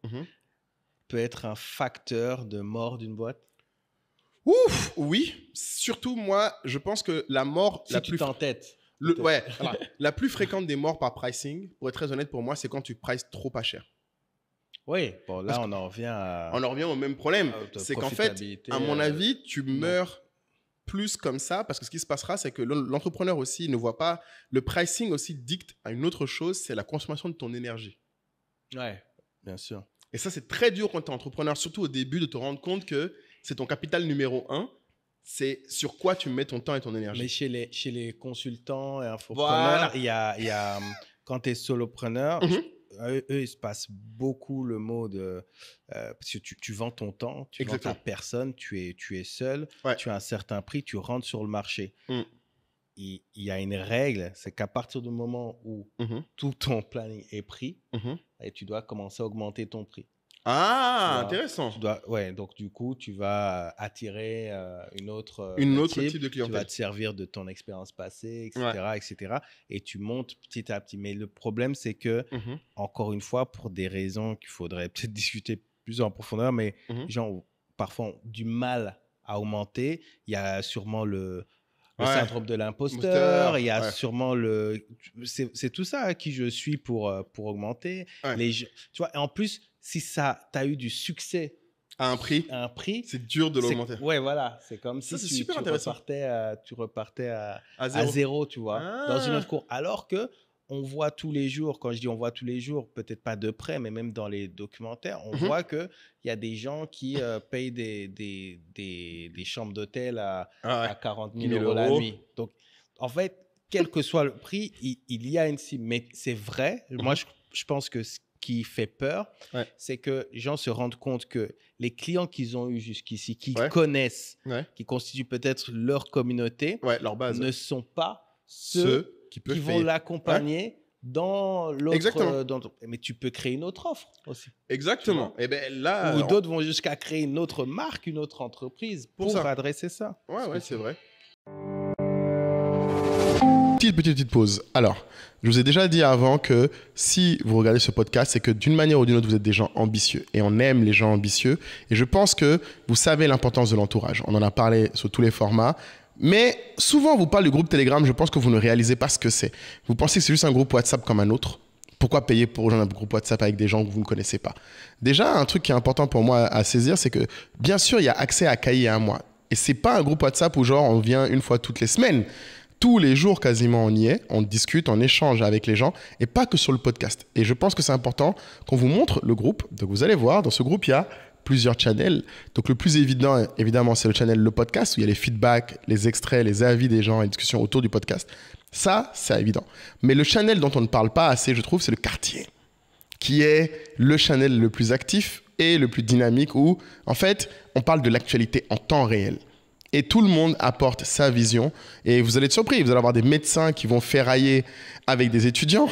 peut être un facteur de mort d'une boîte? Ouf, oui. Surtout, moi, je pense que la mort... Si tu t'entêtes. La plus fréquente des morts par pricing, pour être très honnête pour moi, c'est quand tu prices trop pas cher. Oui, bon, là, on en revient au même problème. C'est qu'en fait, à mon avis, tu meurs plus comme ça, parce que ce qui se passera, c'est que l'entrepreneur aussi ne voit pas... Le pricing aussi dicte à une autre chose, c'est la consommation de ton énergie. Ouais, bien sûr. Et ça, c'est très dur quand tu es entrepreneur, surtout au début, de te rendre compte que c'est ton capital numéro 1. C'est sur quoi tu mets ton temps et ton énergie. Mais chez les consultants et infopreneurs, il y a quand tu es solopreneur, eux, ils se passent beaucoup le mot de... parce que tu vends ton temps, tu vends ta personne, tu es seul, tu as un certain prix, tu rentres sur le marché. Il y a une règle, c'est qu'à partir du moment où tout ton planning est pris, et tu dois commencer à augmenter ton prix. Ah, intéressant. Donc du coup, tu vas attirer une autre type de clientèle. Tu vas te servir de ton expérience passée, etc. Et tu montes petit à petit. Mais le problème, c'est que, encore une fois, pour des raisons qu'il faudrait peut-être discuter plus en profondeur, mais les gens parfois ont du mal à augmenter. Il y a sûrement le syndrome de l'imposteur, il y a sûrement c'est tout ça à qui je suis pour augmenter. Tu vois, et en plus, si tu as eu du succès à un prix, c'est dur de l'augmenter. Ouais, voilà. C'est comme si tu repartais à zéro, tu vois, dans une autre cour. Alors que on voit tous les jours, quand je dis on voit tous les jours, peut-être pas de près, mais même dans les documentaires, on voit qu'il y a des gens qui payent des chambres d'hôtel à 40 000 euros la nuit. Donc, en fait, quel que soit le prix, il y a une cible. Mais c'est vrai, moi, je pense que ce qui fait peur, c'est que les gens se rendent compte que les clients qu'ils ont eu jusqu'ici, qui connaissent, qui constituent peut-être leur communauté, leur base, ne sont pas ceux qui vont l'accompagner dans l'autre. Mais tu peux créer une autre offre aussi. Exactement. Et ben là, ou d'autres vont jusqu'à créer une autre marque, une autre entreprise pour adresser ça. Ouais, c'est vrai. Petite pause. Alors, je vous ai déjà dit avant que si vous regardez ce podcast, c'est que d'une manière ou d'une autre, vous êtes des gens ambitieux. Et on aime les gens ambitieux. Et je pense que vous savez l'importance de l'entourage. On en a parlé sur tous les formats. Mais souvent, on vous parle du groupe Telegram. Je pense que vous ne réalisez pas ce que c'est. Vous pensez que c'est juste un groupe WhatsApp comme un autre. Pourquoi payer pour rejoindre un groupe WhatsApp avec des gens que vous ne connaissez pas? Déjà, un truc qui est important pour moi à saisir, c'est que bien sûr, il y a accès à Kayi et à moi. Et c'est pas un groupe WhatsApp où genre on vient une fois toutes les semaines. Tous les jours, quasiment, on y est, on discute, on échange avec les gens et pas que sur le podcast. Et je pense que c'est important qu'on vous montre le groupe. Donc, vous allez voir, dans ce groupe, il y a plusieurs channels. Donc, le plus évident, évidemment, c'est le channel Le Podcast où il y a les feedbacks, les extraits, les avis des gens et les discussions autour du podcast. Ça, c'est évident. Mais le channel dont on ne parle pas assez, je trouve, c'est le quartier, qui est le channel le plus actif et le plus dynamique où, en fait, on parle de l'actualité en temps réel. Et tout le monde apporte sa vision. Et vous allez être surpris. Vous allez avoir des médecins qui vont ferrailler avec des étudiants.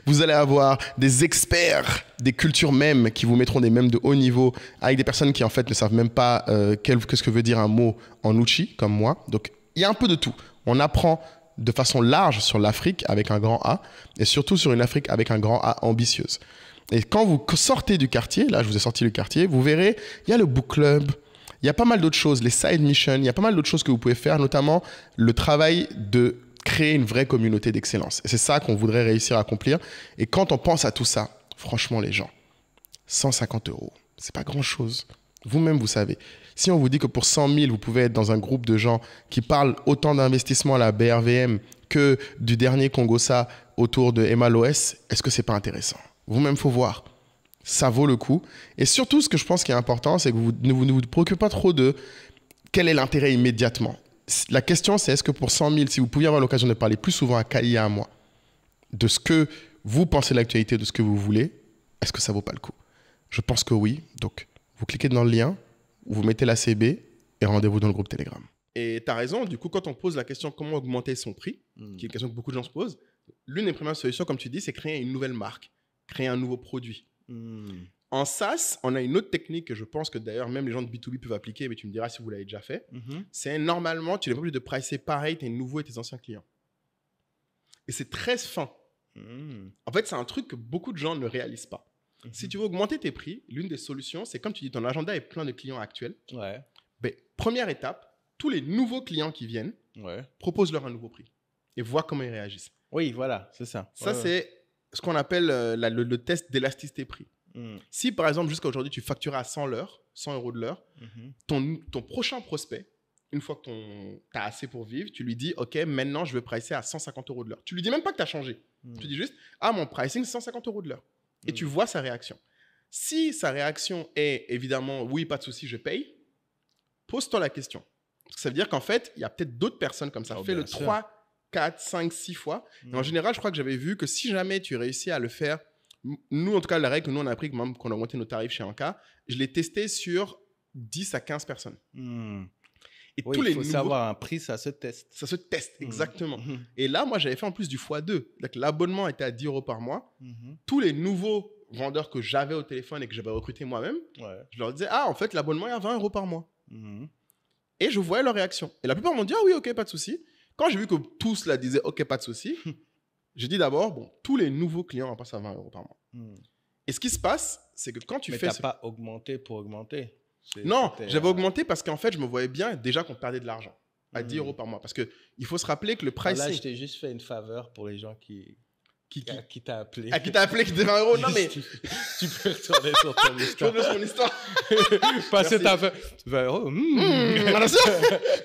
Vous allez avoir des experts des cultures mèmes qui vous mettront des mèmes de haut niveau avec des personnes qui, en fait, ne savent même pas qu'est-ce que veut dire un mot en Uchi, comme moi. Donc, il y a un peu de tout. On apprend de façon large sur l'Afrique avec un grand A et surtout sur une Afrique avec un grand A ambitieuse. Et quand vous sortez du quartier, là, je vous ai sorti le quartier, vous verrez, il y a le book club. Il y a pas mal d'autres choses, les side missions, il y a pas mal d'autres choses que vous pouvez faire, notamment le travail de créer une vraie communauté d'excellence. Et c'est ça qu'on voudrait réussir à accomplir. Et quand on pense à tout ça, franchement, les gens, 150 €, c'est pas grand-chose. Vous-même, vous savez. Si on vous dit que pour 100 000, vous pouvez être dans un groupe de gens qui parlent autant d'investissement à la BRVM que du dernier Congosa autour de Emma Loès, est-ce que c'est pas intéressant? Vous-même, faut voir. Ça vaut le coup. Et surtout, ce que je pense qui est important, c'est que vous ne vous préoccupez pas trop de quel est l'intérêt immédiatement. La question, c'est est-ce que pour 100 000, si vous pouviez avoir l'occasion de parler plus souvent à Kayi et à moi, de ce que vous pensez de l'actualité, de ce que vous voulez, est-ce que ça vaut pas le coup? Je pense que oui. Donc, vous cliquez dans le lien, vous mettez la CB et rendez-vous dans le groupe Telegram. Et tu as raison. Du coup, quand on pose la question comment augmenter son prix, qui est une question que beaucoup de gens se posent, l'une des premières solutions, comme tu dis, c'est créer une nouvelle marque, créer un nouveau produit. En SaaS, on a une autre technique que je pense que d'ailleurs même les gens de B2B peuvent appliquer, mais tu me diras si vous l'avez déjà fait. C'est normalement, tu n'es pas obligé de pricer pareil tes nouveaux et tes anciens clients. Et c'est très fin. En fait, c'est un truc que beaucoup de gens ne réalisent pas. Si tu veux augmenter tes prix, l'une des solutions, c'est comme tu dis, ton agenda est plein de clients actuels. Ben, première étape, tous les nouveaux clients qui viennent, propose-leur un nouveau prix et vois comment ils réagissent. Oui, voilà, c'est ça. Ça, c'est ce qu'on appelle le test d'élasticité prix. Si, par exemple, jusqu'à aujourd'hui, tu facturais à 100 € de l'heure, ton prochain prospect, une fois que tu as assez pour vivre, tu lui dis, OK, maintenant, je veux pricer à 150 € de l'heure. Tu lui dis même pas que tu as changé. Tu dis juste, mon pricing, c'est 150 € de l'heure. Et tu vois sa réaction. Si sa réaction est, évidemment, oui, pas de souci, je paye, pose-toi la question. Parce que ça veut dire qu'en fait, il y a peut-être d'autres personnes comme ça. Fais-le 3, 4, 5, 6 fois. Et en général, je crois que j'avais vu que si jamais tu réussis à le faire Nous, en tout cas, la règle que nous, on a appris, même qu'on a augmenté nos tarifs chez Anka, je l'ai testé sur 10 à 15 personnes. Et oui, il faut savoir, un prix, ça se teste. Ça se teste, exactement. Et là, moi, j'avais fait en plus du x2. Donc, l'abonnement était à 10 € par mois. Tous les nouveaux vendeurs que j'avais au téléphone et que j'avais recruté moi-même, je leur disais, en fait, l'abonnement est à 20 € par mois. Et je voyais leur réaction. Et la plupart m'ont dit, ah oui, ok, pas de souci. Quand j'ai vu que tous la disaient, ok, pas de souci, j'ai dit d'abord, bon, tous les nouveaux clients, on passe à 20 € par mois. Et ce qui se passe, c'est que quand tu fais... Mais tu n'as pas augmenté pour augmenter. Non, j'avais augmenté parce qu'en fait, je me voyais bien déjà qu'on perdait de l'argent à 10 € par mois. Parce qu'il faut se rappeler que le pricing... Là, je t'ai juste fait une faveur pour les gens qui t'a appelé. Ah, qui t'a appelé, qui disait 20 €. Non, mais... tu peux retourner sur ton histoire. Je retourne sur mon histoire. Passer ta 20 €. Bien sûr.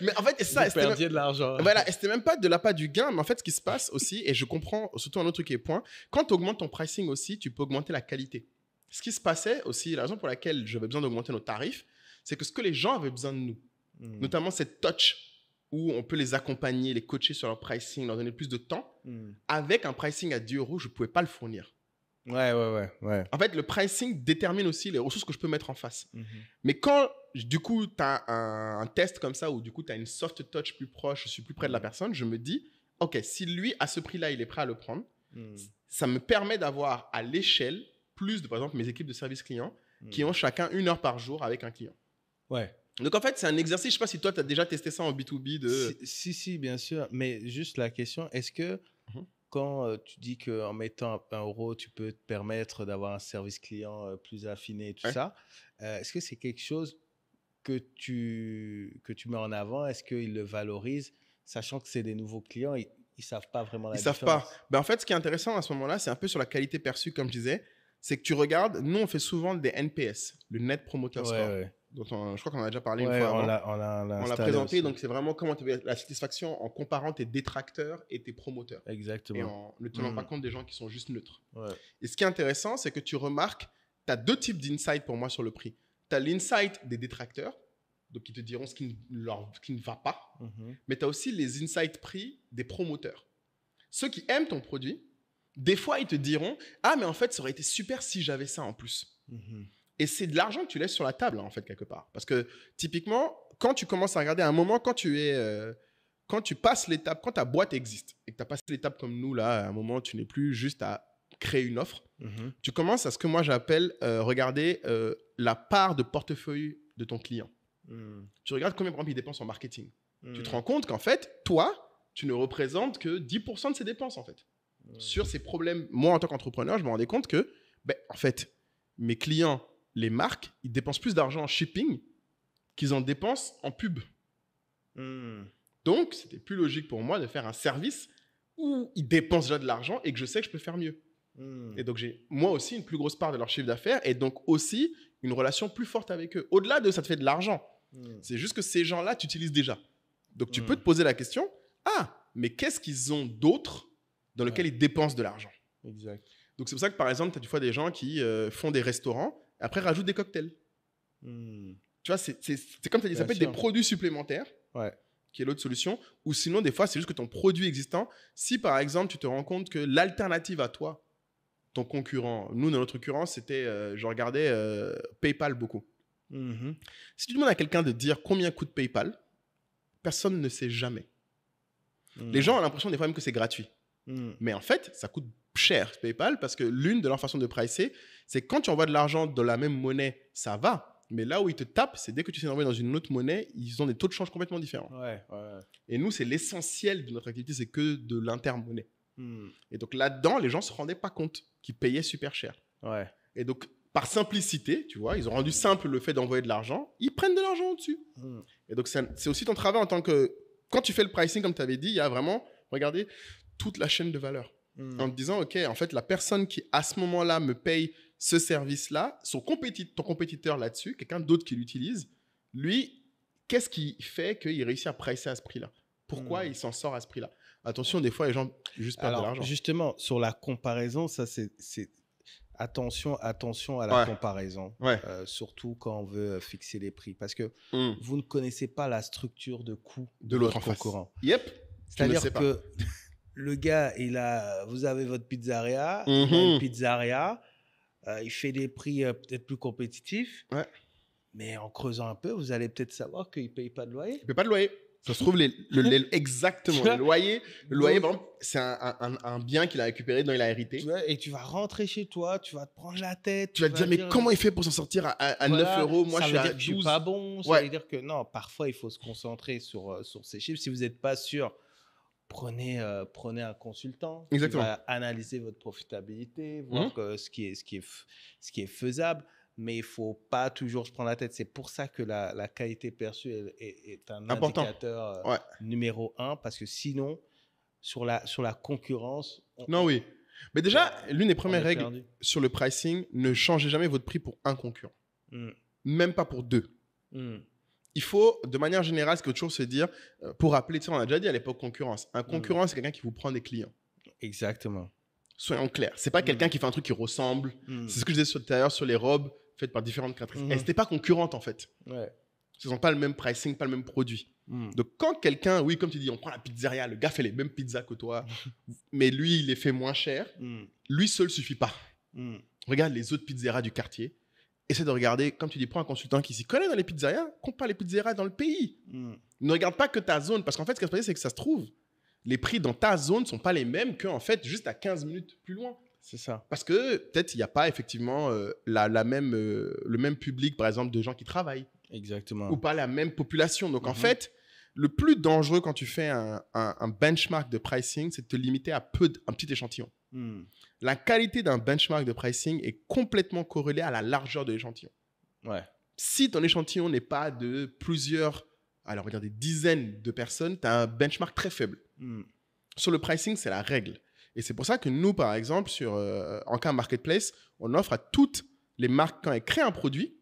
Mais en fait, ça... Vous perdiez de l'argent. Voilà, et c'était même pas de l'appât du gain. Mais en fait, ce qui se passe aussi, et je comprends surtout un autre truc qui est point, quand tu augmentes ton pricing aussi, tu peux augmenter la qualité. Ce qui se passait aussi, la raison pour laquelle j'avais besoin d'augmenter nos tarifs, c'est que ce que les gens avaient besoin de nous, notamment cette touch où on peut les accompagner, les coacher sur leur pricing, leur donner plus de temps, avec un pricing à 10 €, je ne pouvais pas le fournir. Ouais. En fait, le pricing détermine aussi les ressources que je peux mettre en face. Mais quand, du coup, tu as un test comme ça, où du coup, tu as une soft touch plus proche, je suis plus près de la personne, je me dis, OK, si lui, à ce prix-là, il est prêt à le prendre, ça me permet d'avoir à l'échelle plus de, par exemple, mes équipes de service client qui ont chacun 1 heure par jour avec un client. Ouais. Donc, en fait, c'est un exercice. Je ne sais pas si toi, tu as déjà testé ça en B2B. Si, bien sûr. Mais juste la question, est-ce que quand tu dis qu'en mettant 1 €, tu peux te permettre d'avoir un service client plus affiné et tout ça, est-ce que c'est quelque chose que tu mets en avant? Est-ce qu'ils le valorisent, sachant que c'est des nouveaux clients, ils ne savent pas vraiment la différence? Ils ne savent pas. Ben, en fait, ce qui est intéressant à ce moment-là, c'est un peu sur la qualité perçue, comme je disais. C'est que tu regardes, nous, on fait souvent des NPS, le Net Promoter Score. Dont je crois qu'on en a déjà parlé une fois avant. On l'a présenté, donc c'est vraiment comment tu as la satisfaction en comparant tes détracteurs et tes promoteurs. Exactement. Et en ne tenant pas compte des gens qui sont juste neutres. Et ce qui est intéressant, c'est que tu remarques, tu as 2 types d'insights pour moi sur le prix. Tu as l'insight des détracteurs, donc ils te diront ce qui ne va pas, mais tu as aussi les insights prix des promoteurs. Ceux qui aiment ton produit, des fois, ils te diront « Ah, mais en fait, ça aurait été super si j'avais ça en plus. Et c'est de l'argent que tu laisses sur la table, en fait, quelque part. Parce que, typiquement, quand tu commences à regarder, à un moment, quand tu passes l'étape, quand ta boîte existe et que tu as passé l'étape comme nous, là, à un moment, tu n'es plus juste à créer une offre, tu commences à ce que moi, j'appelle regarder la part de portefeuille de ton client. Tu regardes combien, par exemple, il dépense en marketing. Tu te rends compte qu'en fait, toi, tu ne représentes que 10% de ses dépenses, en fait. Sur ces problèmes, moi, en tant qu'entrepreneur, je me rendais compte que, en fait, mes clients, les marques, ils dépensent plus d'argent en shipping qu'ils en dépensent en pub. Donc, c'était plus logique pour moi de faire un service où ils dépensent déjà de l'argent et que je sais que je peux faire mieux. Et donc, j'ai moi aussi une plus grosse part de leur chiffre d'affaires et donc aussi une relation plus forte avec eux. Au-delà de ça te fait de l'argent. C'est juste que ces gens-là, tu utilises déjà. Donc, tu peux te poser la question, mais qu'est-ce qu'ils ont d'autre dans lequel ils dépensent de l'argent. Exact. Donc, c'est pour ça que, par exemple, tu as des fois des gens qui font des restaurants, après rajoutent des cocktails. Tu vois, c'est comme tu as dit, ça peut être des produits supplémentaires, qui est l'autre solution, ou sinon, des fois, c'est juste que ton produit existant, si, par exemple, tu te rends compte que l'alternative à toi, ton concurrent, nous, dans notre occurrence, c'était, je regardais PayPal beaucoup. Si tu demandes à quelqu'un de dire combien coûte PayPal, personne ne sait jamais. Les gens ont l'impression des fois même que c'est gratuit. Mais en fait, ça coûte cher PayPal parce que l'une de leurs façons de pricer, c'est quand tu envoies de l'argent dans la même monnaie, ça va. Mais là où ils te tapent, c'est dès que tu essaies d'envoyer dans une autre monnaie, ils ont des taux de change complètement différents. Et nous, c'est l'essentiel de notre activité, c'est que de l'intermonnaie. Et donc là-dedans, les gens ne se rendaient pas compte qu'ils payaient super cher. Et donc, par simplicité, tu vois, ils ont rendu simple le fait d'envoyer de l'argent, ils prennent de l'argent au-dessus. Et donc, c'est aussi ton travail en tant que... Quand tu fais le pricing, comme tu avais dit, il y a vraiment, regardez, toute la chaîne de valeur. En te disant, OK, en fait, la personne qui, à ce moment-là, me paye ce service-là, ton compétiteur là-dessus, quelqu'un d'autre qui l'utilise, lui, qu'est-ce qui fait qu'il réussit à pricer à ce prix-là? Pourquoi il s'en sort à ce prix-là? Attention, des fois, les gens juste perdent de l'argent. Justement, sur la comparaison, ça, c'est attention à la comparaison, surtout quand on veut fixer les prix, parce que vous ne connaissez pas la structure de coût de l'autre concurrent. C'est-à-dire que le gars, vous avez votre pizzeria, il a une pizzeria, il fait des prix peut-être plus compétitifs, mais en creusant un peu, vous allez peut-être savoir qu'il ne paye pas de loyer. Il ne paye pas de loyer. Ça se trouve, exactement. Le loyer, par exemple, c'est un bien qu'il a récupéré, dont il a hérité. Et tu vas rentrer chez toi, tu vas te prendre la tête. Tu vas te dire, mais comment il fait pour s'en sortir à 9 euros? Moi, je suis à 12. Je suis pas bon. Ça veut dire que non, parfois, il faut se concentrer sur ces chiffres. Si vous n'êtes pas sûr, prenez un consultant. Exactement. Qui va analyser votre profitabilité, voir ce qui est faisable. Mais il ne faut pas toujours se prendre la tête. C'est pour ça que la qualité perçue est un indicateur numéro 1. Parce que sinon, sur la concurrence... Oui. Mais déjà, l'une des premières règles sur le pricing, ne changez jamais votre prix pour un concurrent. Même pas pour 2. Il faut, de manière générale, ce qu'il faut toujours se dire, pour rappeler, on a déjà dit à l'époque concurrence. Un concurrent, c'est quelqu'un qui vous prend des clients. Exactement. Soyons clairs. C'est pas quelqu'un qui fait un truc qui ressemble. C'est ce que je disais tout à l'heure sur les robes faites par différentes créatrices. Elles n'étaient pas concurrentes, en fait. Elles n'ont pas le même pricing, pas le même produit. Donc, quand quelqu'un, oui, comme tu dis, on prend la pizzeria, le gars fait les mêmes pizzas que toi, mais lui, il les fait moins cher, lui seul suffit pas. Regarde les autres pizzerias du quartier. Essaie de regarder, comme tu dis, prends un consultant qui s'y connaît dans les pizzerias, compare les pizzerias dans le pays. Ne regarde pas que ta zone, parce qu'en fait, ce qui se passe, c'est que ça se trouve, les prix dans ta zone ne sont pas les mêmes qu'en fait, juste à 15 minutes plus loin. C'est ça. Parce que peut-être il n'y a pas effectivement le même public, par exemple, de gens qui travaillent. Exactement. Ou pas la même population. Donc, en fait, le plus dangereux quand tu fais un benchmark de pricing, c'est de te limiter à un petit échantillon. La qualité d'un benchmark de pricing est complètement corrélée à la largeur de l'échantillon. Si ton échantillon n'est pas de plusieurs, alors regarde, des dizaines de personnes, tu as un benchmark très faible. Sur le pricing, c'est la règle. Et c'est pour ça que nous, par exemple, sur Anka Marketplace, on offre à toutes les marques, quand elles créent un produit,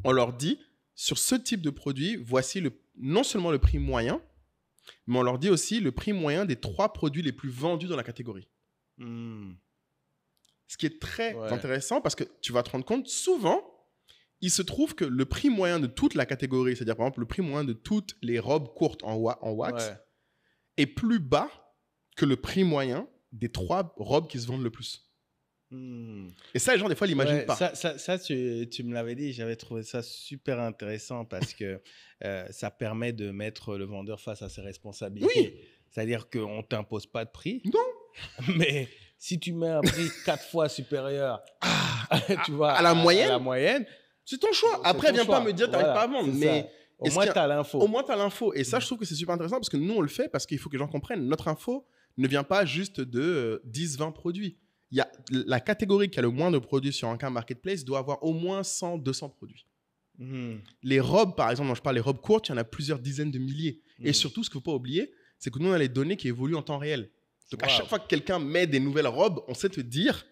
on leur dit, sur ce type de produit, voici non seulement le prix moyen, mais on leur dit aussi le prix moyen des 3 produits les plus vendus dans la catégorie. Ce qui est très intéressant parce que tu vas te rendre compte, souvent, il se trouve que le prix moyen de toute la catégorie, c'est-à-dire par exemple le prix moyen de toutes les robes courtes en wax, est plus bas que le prix moyen des 3 robes qui se vendent le plus. Et ça, les gens, des fois, l'imaginent pas. Ça tu me l'avais dit, j'avais trouvé ça super intéressant parce que ça permet de mettre le vendeur face à ses responsabilités. C'est-à-dire qu'on ne t'impose pas de prix. Non. Mais si tu mets un prix 4 fois supérieur tu vois, à la moyenne, c'est ton choix. Après, viens pas me dire que tu n'arrives pas à vendre. Mais au moins, tu as l'info. Au moins, tu as l'info. Et ça, je trouve que c'est super intéressant parce que nous, on le fait parce qu'il faut que les gens comprennent. Notre info ne vient pas juste de 10-20 produits. La catégorie qui a le moins de produits sur Anka Marketplace doit avoir au moins 100-200 produits. Les robes, par exemple, dont je parle, les robes courtes, il y en a plusieurs dizaines de milliers. Et surtout, ce qu'il ne faut pas oublier, c'est que nous, on a les données qui évoluent en temps réel. Donc, à chaque fois que quelqu'un met des nouvelles robes, on sait te dire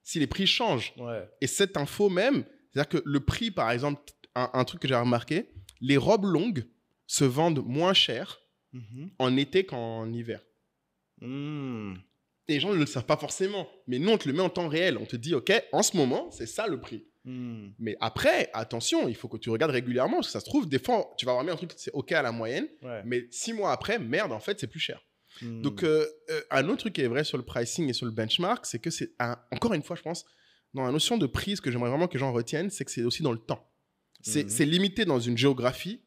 si les prix changent. Et cette info même, c'est-à-dire que le prix, par exemple, un truc que j'ai remarqué, les robes longues se vendent moins cher en été qu'en hiver. Et les gens ne le savent pas forcément. Mais nous, on te le met en temps réel. On te dit, OK, en ce moment, c'est ça le prix. Mais après, attention, il faut que tu regardes régulièrement. Parce que ça se trouve, des fois, tu vas avoir mis un truc, c'est OK à la moyenne. Mais 6 mois après, merde, en fait, c'est plus cher. Donc, un autre truc qui est vrai sur le pricing et sur le benchmark, c'est que c'est, encore une fois, je pense, dans la notion de prix, ce que j'aimerais vraiment que les gens retiennent, c'est que c'est aussi dans le temps. C'est limité dans une géographie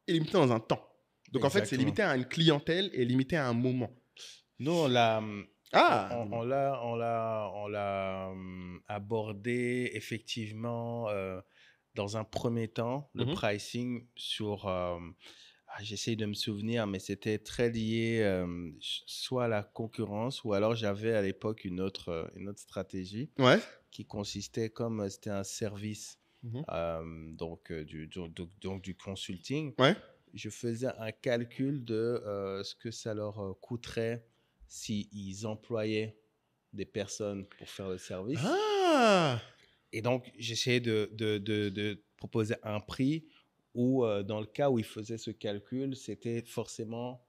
et limité dans un temps. Donc, en fait, c'est limité à une clientèle et limité à un moment. Nous, on l'a abordé effectivement dans un premier temps, le pricing sur... j'essaye de me souvenir, mais c'était très lié soit à la concurrence ou alors j'avais à l'époque une autre stratégie qui consistait comme c'était un service donc du consulting. Je faisais un calcul de ce que ça leur coûterait s'ils employaient des personnes pour faire le service. Et donc, j'essayais de proposer un prix où, dans le cas où ils faisaient ce calcul, c'était forcément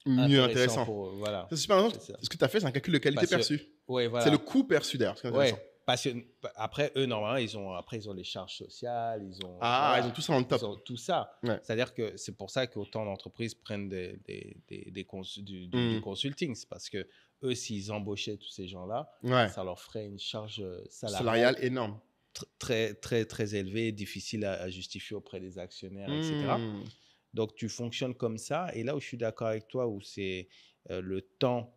mieux intéressant. Pour, voilà. C'est super intéressant. Ce que tu as fait, c'est un calcul de qualité perçue. Voilà. C'est le coût perçu d'ailleurs. Parce que, après, eux, normalement, ils ont les charges sociales, ils ont, ils ont tout ça en top. ils ont tout ça. Ouais. C'est-à-dire que c'est pour ça qu'autant d'entreprises prennent du consulting. C'est parce que eux, s'ils embauchaient tous ces gens-là, ça leur ferait une charge salariale énorme. Très, très, très élevée, difficile à justifier auprès des actionnaires, etc. Donc, tu fonctionnes comme ça. Et là où je suis d'accord avec toi, où c'est le temps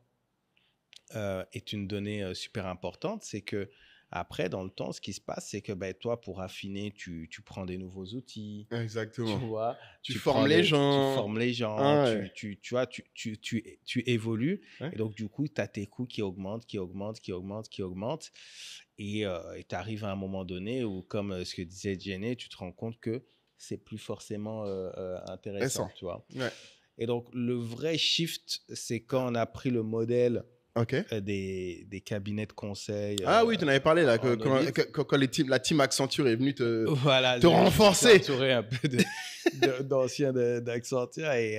est une donnée super importante, c'est que après, dans le temps, ce qui se passe, c'est que toi, pour affiner, tu prends des nouveaux outils. Exactement. Tu vois, tu formes les gens. Tu formes les gens, tu vois, tu évolues. Et donc, du coup, tu as tes coûts qui augmentent. Et tu arrives à un moment donné où, comme ce que disait Jenny, tu te rends compte que c'est plus forcément intéressant, tu vois. Et donc, le vrai shift, c'est quand on a pris le modèle des cabinets de conseil. Oui, tu en avais parlé là, quand la team Accenture est venue te renforcer. Entouré un peu d'anciens d'Accenture et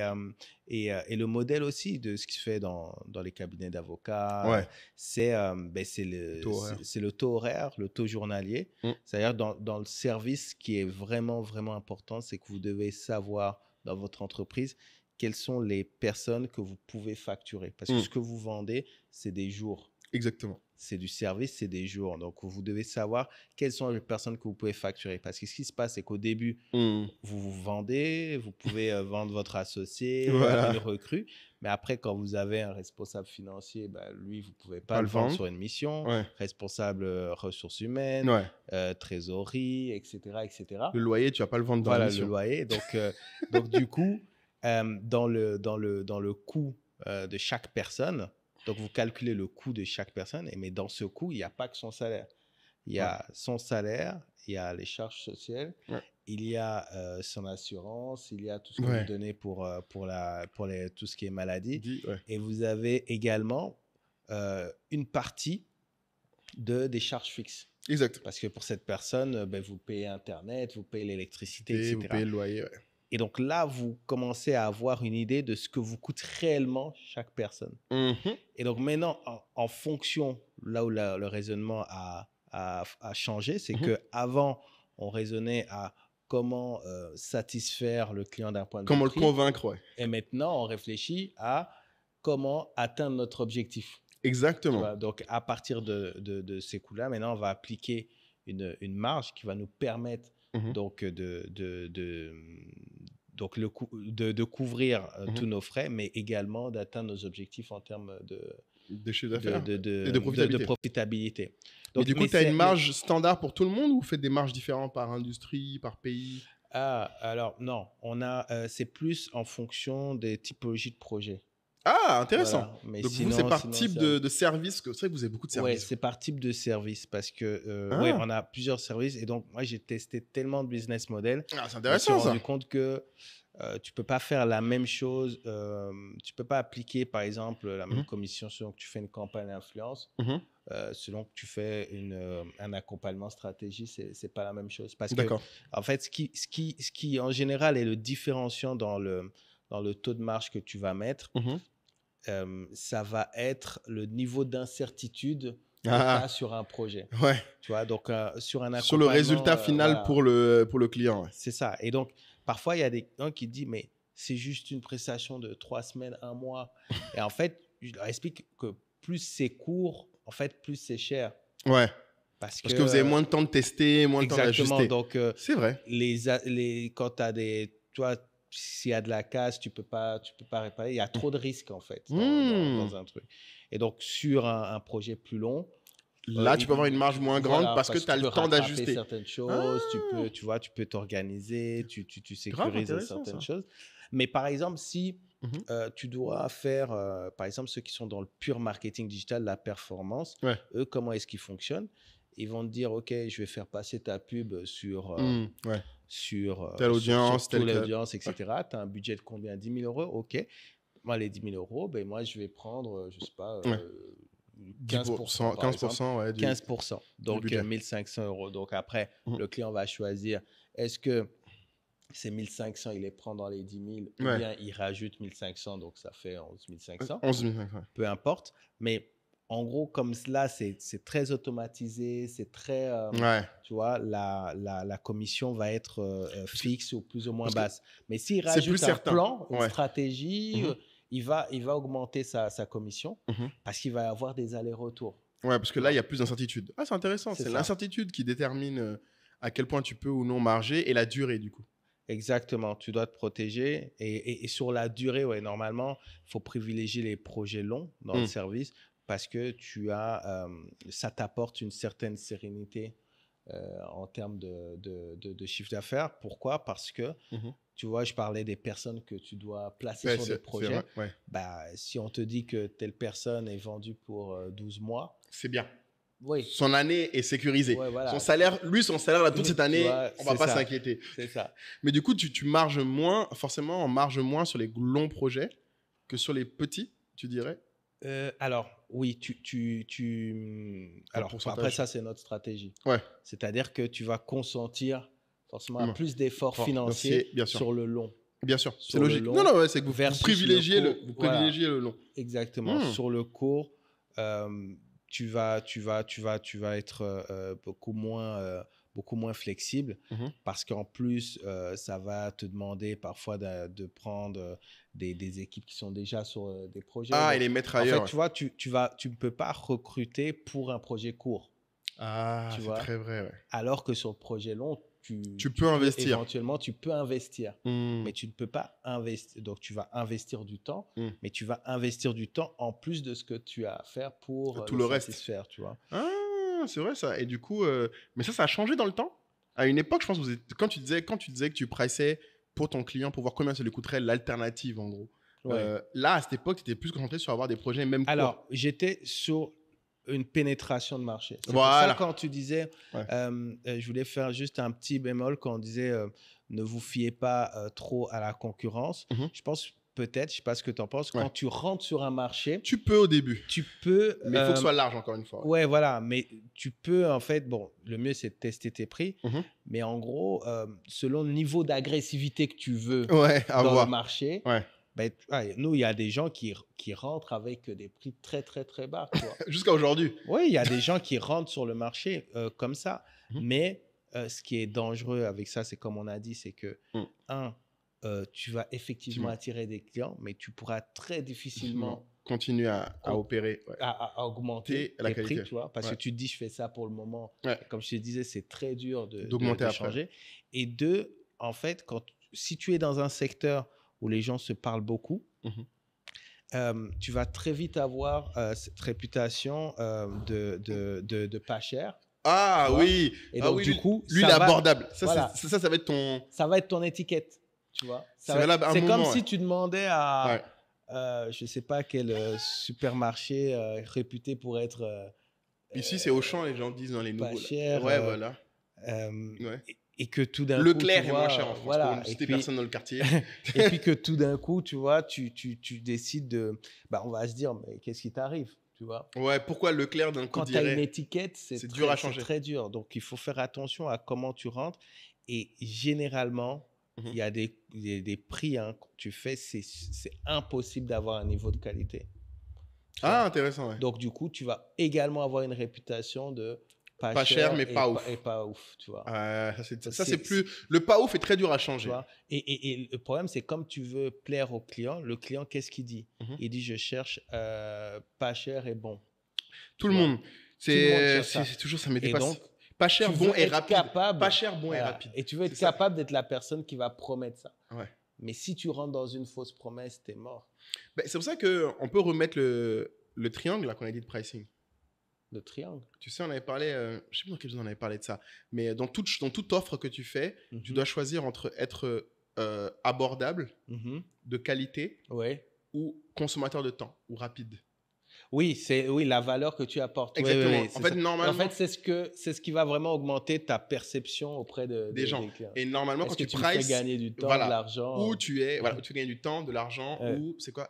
le modèle aussi de ce qui se fait dans les cabinets d'avocats, c'est le taux horaire, le taux journalier. C'est-à-dire dans le service qui est vraiment, vraiment important, c'est que vous devez savoir dans votre entreprise quelles sont les personnes que vous pouvez facturer. Parce que ce que vous vendez, c'est des jours. Exactement. C'est du service, c'est des jours. Donc, vous devez savoir quelles sont les personnes que vous pouvez facturer. Parce que ce qui se passe, c'est qu'au début, vous vendez, vous pouvez vendre votre associé, une recrue. Mais après, quand vous avez un responsable financier, lui, vous ne pouvez pas le vendre sur une mission. Responsable ressources humaines, trésorerie, etc., etc. Le loyer, tu ne vas pas le vendre dans la mission. Voilà, le loyer. Donc du coup, dans le coût de chaque personne, donc vous calculez le coût de chaque personne, mais dans ce coût, il n'y a pas que son salaire. Il y a son salaire, il y a les charges sociales, il y a son assurance, il y a tout ce que vous donnez pour tout ce qui est maladie. Et vous avez également une partie des charges fixes. Exact. Parce que pour cette personne, vous payez Internet, vous payez l'électricité, etc. Vous payez le loyer, Et donc là, vous commencez à avoir une idée de ce que vous coûte réellement chaque personne. Et donc maintenant, en fonction, là où le raisonnement a changé, c'est qu'avant, on raisonnait à comment satisfaire le client d'un point de vue comment prix. le convaincre, Et maintenant, on réfléchit à comment atteindre notre objectif. Exactement. Donc, à partir de ces coûts-là, maintenant, on va appliquer une marge qui va nous permettre donc de couvrir tous nos frais, mais également d'atteindre nos objectifs en termes de chiffre d'affaires et de profitabilité. Donc, du coup, tu as une marge standard pour tout le monde ou vous faites des marges différentes par industrie, par pays? Alors, non. C'est plus en fonction des typologies de projets. Intéressant. Voilà. Mais donc, vous, c'est par type de service. C'est vrai que vous avez beaucoup de services. Oui, c'est par type de service parce que on a plusieurs services. Et donc, moi, j'ai testé tellement de business models. C'est intéressant, ça. Je me suis rendu compte que tu ne peux pas faire la même chose. Tu ne peux pas appliquer, par exemple, la même commission selon que tu fais une campagne d'influence. Selon que tu fais un accompagnement stratégie, ce n'est pas la même chose. Parce que, en fait, ce qui, en général, est le différenciant dans le taux de marge que tu vas mettre, ça va être le niveau d'incertitude que tu as sur un projet. Tu vois, donc, sur le résultat final pour le client. C'est ça. Et donc, parfois, il y a des gens qui disent, mais c'est juste une prestation de 3 semaines, 1 mois. Et en fait, je leur explique que plus c'est court, en fait, plus c'est cher. Parce que vous avez moins de temps de tester, moins de temps d'ajuster. Donc, c'est vrai. Quand tu as s'il y a de la casse, tu peux pas réparer. Il y a trop de risques, en fait, dans un truc. Et donc, sur un projet plus long, là, tu peux avoir une marge moins grande parce que tu as le temps d'ajuster certaines choses. Tu peux t'organiser, tu sécurises certaines choses. Mais par exemple, si tu dois faire, par exemple, ceux qui sont dans le pur marketing digital, la performance, eux, comment est-ce qu'ils fonctionnent? Ils vont te dire, OK, je vais faire passer ta pub sur telle audience, telle audience, etc. Tu as un budget de combien? 10 000 €? OK. Moi, les 10 000 €, moi, je vais prendre, je ne sais pas, 15%. 15%. Donc, 1 500 €. Donc, après, le client va choisir, est-ce que ces 1 500, il les prend dans les 10 000 ou bien il rajoute 1 500, donc ça fait 11 500. 11 500. Peu importe. Mais en gros, comme là, c'est très automatisé, c'est très, tu vois, la commission va être fixe ou plus ou moins basse. Mais s'il rajoute un plan, une stratégie, il va augmenter sa commission parce qu'il va y avoir des allers-retours. Ouais, parce que là, il y a plus d'incertitude. Ah, c'est intéressant. C'est l'incertitude qui détermine à quel point tu peux ou non marger et la durée, du coup. Exactement, tu dois te protéger. Et sur la durée, ouais, normalement, il faut privilégier les projets longs dans le service parce que ça t'apporte une certaine sérénité en termes de chiffre d'affaires. Pourquoi? Parce que, tu vois, je parlais des personnes que tu dois placer sur des projets. Bah, si on te dit que telle personne est vendue pour 12 mois. C'est bien. Oui. Son année est sécurisée. Ouais, voilà. Son salaire là, toute cette année, on ne va pas s'inquiéter. C'est ça. Mais du coup, tu marges moins, forcément, on marge moins sur les longs projets que sur les petits, tu dirais? Alors, oui, alors, après ça, c'est notre stratégie. Ouais. C'est-à-dire que tu vas consentir forcément à plus d'efforts financiers sur le long. Bien sûr, c'est logique. Non, c'est que vous privilégiez le long. Exactement. Sur le court, tu vas être beaucoup moins flexible parce qu'en plus, ça va te demander parfois de prendre des équipes qui sont déjà sur des projets. Ah, et les mettre ailleurs. En fait, tu vois, tu ne peux pas recruter pour un projet court. Ah, c'est très vrai, ouais. Alors que sur le projet long, tu peux investir. Éventuellement, tu peux investir, mais tu ne peux pas investir. Donc, tu vas investir du temps, mais tu vas investir du temps en plus de ce que tu as à faire pour tout le satisfaire, reste. tu vois. Ah, c'est vrai ça. Et du coup, mais ça a changé dans le temps. À une époque, je pense, quand tu disais que tu priçais pour ton client pour voir combien ça lui coûterait l'alternative, en gros. Ouais. Là, à cette époque, tu étais plus concentré sur avoir des projets même courts. Alors, j'étais sur une pénétration de marché. C'est pour voilà. ça quand tu disais, je voulais faire juste un petit bémol quand on disait ne vous fiez pas trop à la concurrence. Je pense peut-être, je ne sais pas ce que tu en penses, quand tu rentres sur un marché. Tu peux au début. Tu peux. Mais il faut que ce soit large encore une fois. Ouais, voilà. Mais tu peux en fait, bon, le mieux c'est de tester tes prix. Mais en gros, selon le niveau d'agressivité que tu veux dans le marché. Ben, nous, il y a des gens qui rentrent avec des prix très, très, très bas. Jusqu'à aujourd'hui. Oui, il y a des gens qui rentrent sur le marché comme ça. Mais ce qui est dangereux avec ça, c'est comme on a dit, c'est que, tu vas effectivement attirer des clients, mais tu pourras très difficilement continuer à opérer. À augmenter la qualité. Prix, tu vois, parce que tu te dis, je fais ça pour le moment. Comme je te disais, c'est très dur d'augmenter de changer. Et deux, en fait, si tu es dans un secteur où les gens se parlent beaucoup, tu vas très vite avoir cette réputation de pas cher. Ah oui. Et donc, du coup, lui, il est abordable. Ça va être ton... Ça va être ton étiquette, tu vois. C'est comme si tu demandais à, je ne sais pas quel supermarché réputé pour être... Ici, c'est Auchan, les gens disent dans les nouveaux. Pas cher. Ouais, voilà. Et que tout d'un coup, Leclerc est moins cher en France, pour ne citer personne dans le quartier. Et puis que tout d'un coup, tu vois, tu décides de... on va se dire, mais qu'est-ce qui t'arrive, tu vois? Ouais, pourquoi Leclerc d'un coup quand tu as une étiquette, c'est dur à changer. C'est très dur. Donc, il faut faire attention à comment tu rentres. Et généralement, il y a des prix que tu fais, c'est impossible d'avoir un niveau de qualité. Intéressant, ouais. Donc, du coup, tu vas également avoir une réputation de... Pas cher, mais pas ouf. Et pas ouf, tu vois. Ça, c'est plus... Le pas ouf est très dur à changer. Tu vois, et le problème, c'est comme tu veux plaire au client, le client, qu'est-ce qu'il dit? Il dit, je cherche pas cher et bon. Tout le monde. C'est toujours ça. Mais pas cher, bon et rapide. Pas cher, bon et rapide. Et tu veux être capable d'être la personne qui va promettre ça. Mais si tu rentres dans une fausse promesse, t'es mort. C'est pour ça qu'on peut remettre le triangle là qu'on a dit de pricing. Le triangle. Tu sais, on avait parlé, je ne sais plus dans quel jour on avait parlé de ça, mais dans toute offre que tu fais, tu dois choisir entre être abordable, de qualité, ou consommateur de temps, ou rapide. Oui, c'est la valeur que tu apportes. Exactement. En fait, normalement... En fait, c'est ce qui va vraiment augmenter ta perception auprès des gens. Et normalement, quand tu fais gagner du temps, de l'argent. Où tu gagnes du temps, de l'argent,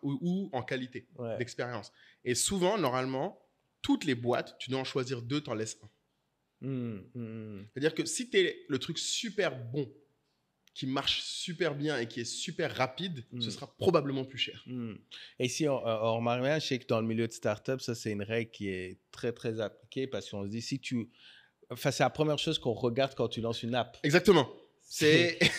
ou en qualité d'expérience. Et souvent, normalement, toutes les boîtes, tu dois en choisir 2, t'en laisses 1. C'est-à-dire que si tu es le truc super bon, qui marche super bien et qui est super rapide, ce sera probablement plus cher. Et si on remarque bien, je sais que dans le milieu de start-up, ça, c'est une règle qui est très, très appliquée parce qu'on se dit, enfin, c'est la première chose qu'on regarde quand tu lances une app. Exactement.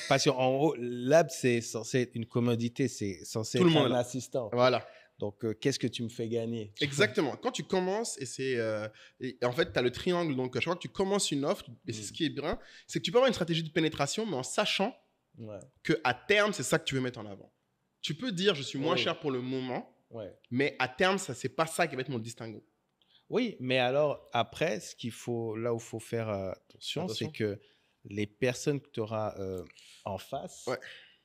Parce qu'en haut, l'app, c'est censé être une commodité, c'est censé être un assistant. Voilà. Donc, qu'est-ce que tu me fais gagner? Exactement. Quand tu commences, et en fait, tu as le triangle. Donc, chaque fois que tu commences une offre, et c'est ce qui est bien, c'est que tu peux avoir une stratégie de pénétration, mais en sachant qu'à terme, c'est ça que tu veux mettre en avant. Tu peux dire, je suis moins cher pour le moment, mais à terme, c'est pas ça qui va être mon distinguo. Oui, mais alors, après, là où il faut faire attention, c'est que les personnes que tu auras en face,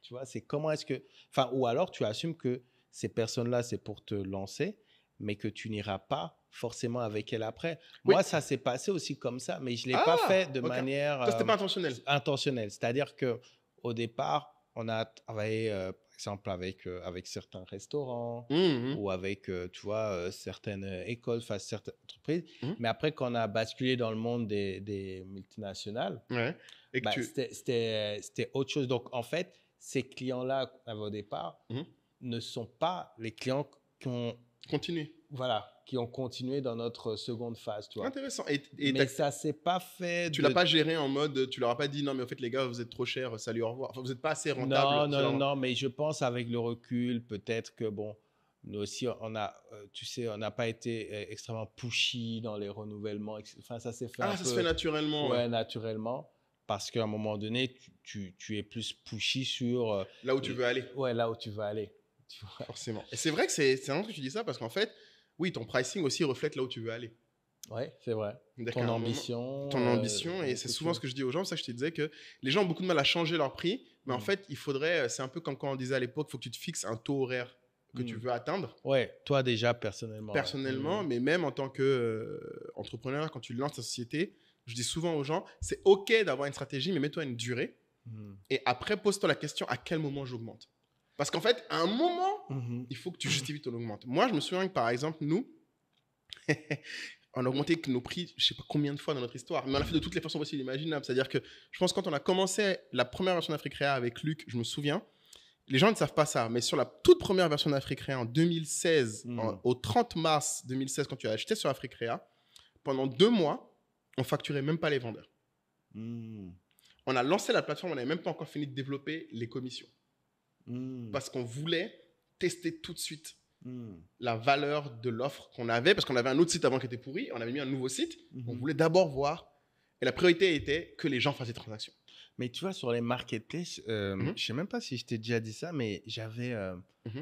tu vois, c'est comment est-ce que... Enfin, ou alors, tu assumes que ces personnes-là, c'est pour te lancer, mais que tu n'iras pas forcément avec elles après. Oui. Moi, ça s'est passé aussi comme ça, mais je ne l'ai pas fait de manière... Ça, c'était pas intentionnel. Intentionnelle. C'est-à-dire qu'au départ, on a travaillé, par exemple, avec certains restaurants ou avec, tu vois, certaines écoles, enfin, certaines entreprises. Mais après, quand on a basculé dans le monde des multinationales, c'était autre chose. Donc, en fait, ces clients-là, au départ, ne sont pas les clients qui ont continué. Voilà, qui ont continué dans notre seconde phase, tu vois. Intéressant. Mais ça s'est pas fait. Tu l'as pas géré en mode, tu leur as pas dit non mais en fait les gars vous êtes trop chers, salut au revoir. Enfin vous êtes pas assez rentable. Non, mais je pense avec le recul peut-être que bon, nous aussi on a, tu sais, on n'a pas été extrêmement pushy dans les renouvellements. Enfin ça s'est fait. Ça se fait naturellement. Ouais, naturellement. Parce qu'à un moment donné, tu es plus pushy sur là où tu veux aller. Ouais, là où tu veux aller. Tu vois. Forcément. Et c'est vrai que c'est un que tu dis ça parce qu'en fait, oui, ton pricing aussi reflète là où tu veux aller. Ouais, c'est vrai. Ton ambition. Ton ambition. Et c'est souvent ce que je dis aux gens. C'est ça que je te disais que les gens ont beaucoup de mal à changer leur prix. Mais en fait, il faudrait, c'est un peu comme quand on disait à l'époque, il faut que tu te fixes un taux horaire que tu veux atteindre. Ouais, toi déjà personnellement. Personnellement, mais même en tant qu'entrepreneur, quand tu lances ta société, je dis souvent aux gens, c'est OK d'avoir une stratégie, mais mets-toi une durée. Et après, pose-toi la question, à quel moment j'augmente? Parce qu'en fait, à un moment, il faut que tu justifies ton augmente. Moi, je me souviens que, par exemple, nous, on a augmenté nos prix, je ne sais pas combien de fois dans notre histoire, mais on l'a fait de toutes les façons possibles imaginables. C'est-à-dire que, je pense, quand on a commencé la première version d'Africrea avec Luc, je me souviens, les gens ne savent pas ça, mais sur la toute première version d'Africrea en 2016, au 30 mars 2016, quand tu as acheté sur Africrea, pendant 2 mois, on facturait même pas les vendeurs. On a lancé la plateforme, on n'avait même pas encore fini de développer les commissions. Parce qu'on voulait tester tout de suite la valeur de l'offre qu'on avait, parce qu'on avait un autre site avant qui était pourri, on avait mis un nouveau site, on voulait d'abord voir, et la priorité était que les gens fassent des transactions. Mais tu vois, sur les marketplaces, je ne sais même pas si je t'ai déjà dit ça, mais j'avais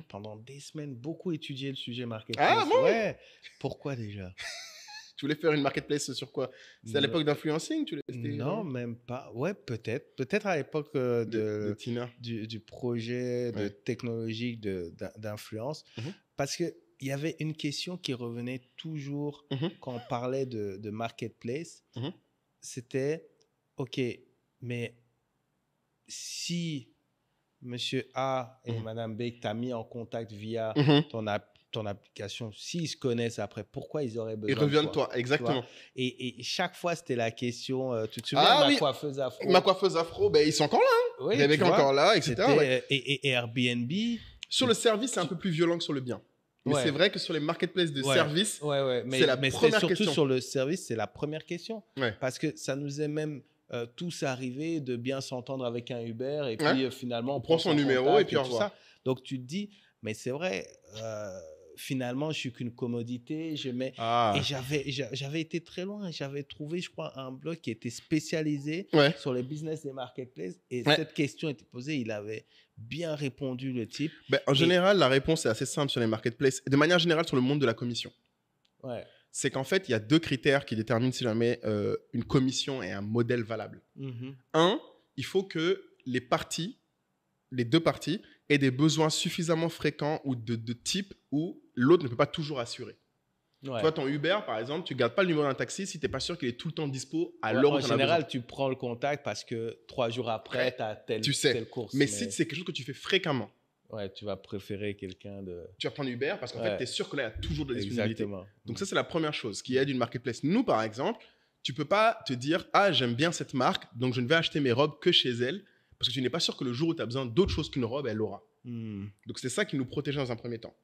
pendant des semaines beaucoup étudié le sujet marketplace. Ah bon? Ouais. Pourquoi déjà? Tu voulais faire une marketplace sur quoi? C'était à l'époque d'influencing? Non, même pas. Ouais, peut-être. Peut-être à l'époque de Tina. Du projet technologique d'influence. Parce qu'il y avait une question qui revenait toujours quand on parlait de marketplace. C'était, OK, mais si Monsieur A et Madame B t'ont mis en contact via ton application, s'ils se connaissent après, pourquoi ils auraient besoin de toi? Ils reviennent de toi, exactement. Et chaque fois, c'était la question, tu te souviens de coiffeuse afro? Ma coiffeuse afro, ben, ils sont encore là. Oui, il y avait encore là, etc. Et Airbnb. Sur le service, c'est un peu plus violent que sur le bien. Mais c'est vrai que sur les marketplaces de service, c'est la première question. Surtout sur le service, c'est la première question. Parce que ça nous est même tous arrivé de bien s'entendre avec un Uber et puis finalement, on prend son numéro et puis au revoir. Donc, tu te dis, mais c'est vrai... finalement, je suis qu'une commodité. Et j'avais été très loin. J'avais trouvé, je crois, un blog qui était spécialisé sur les business des marketplaces. Et cette question était posée. Il avait bien répondu, le type. En général, la réponse est assez simple sur les marketplaces. De manière générale, sur le monde de la commission. C'est qu'en fait, il y a 2 critères qui déterminent si jamais une commission est un modèle valable. Un, il faut que les 2 parties, aient des besoins suffisamment fréquents ou de type où l'autre ne peut pas toujours assurer. Tu vois, ton Uber, par exemple, tu ne gardes pas le numéro d'un taxi si tu n'es pas sûr qu'il est tout le temps dispo à l'heure où tu en as besoin. En général, tu prends le contact parce que 3 jours après, tu as telle course. Mais si c'est quelque chose que tu fais fréquemment, tu vas préférer quelqu'un de... Tu vas prendre Uber parce qu'en fait, tu es sûr que là, il y a toujours de la disponibilité. Exactement. Donc ça, c'est la première chose qui aide une marketplace. Nous, par exemple, tu ne peux pas te dire « Ah, j'aime bien cette marque, donc je ne vais acheter mes robes que chez elle. » Parce que tu n'es pas sûr que le jour où tu as besoin d'autre chose qu'une robe, elle l'aura. Donc, c'est ça qui nous protégeait dans un premier temps.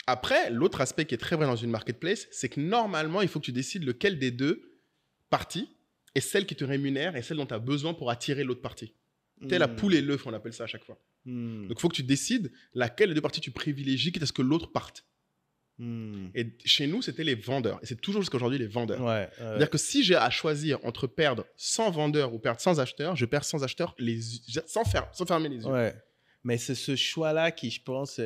Après, l'autre aspect qui est très vrai dans une marketplace, c'est que normalement, il faut que tu décides lequel des deux parties est celle qui te rémunère et celle dont tu as besoin pour attirer l'autre partie. C'est la poule et l'œuf, on appelle ça à chaque fois. Donc, il faut que tu décides laquelle des deux parties tu privilégies, quitte à ce que l'autre parte. Et chez nous, c'était les vendeurs. Et c'est toujours jusqu'à aujourd'hui les vendeurs. C'est-à-dire que si j'ai à choisir entre perdre 100 vendeurs ou perdre 100 acheteurs, je perds 100 acheteurs sans fermer les yeux. Mais c'est ce choix-là qui, je pense,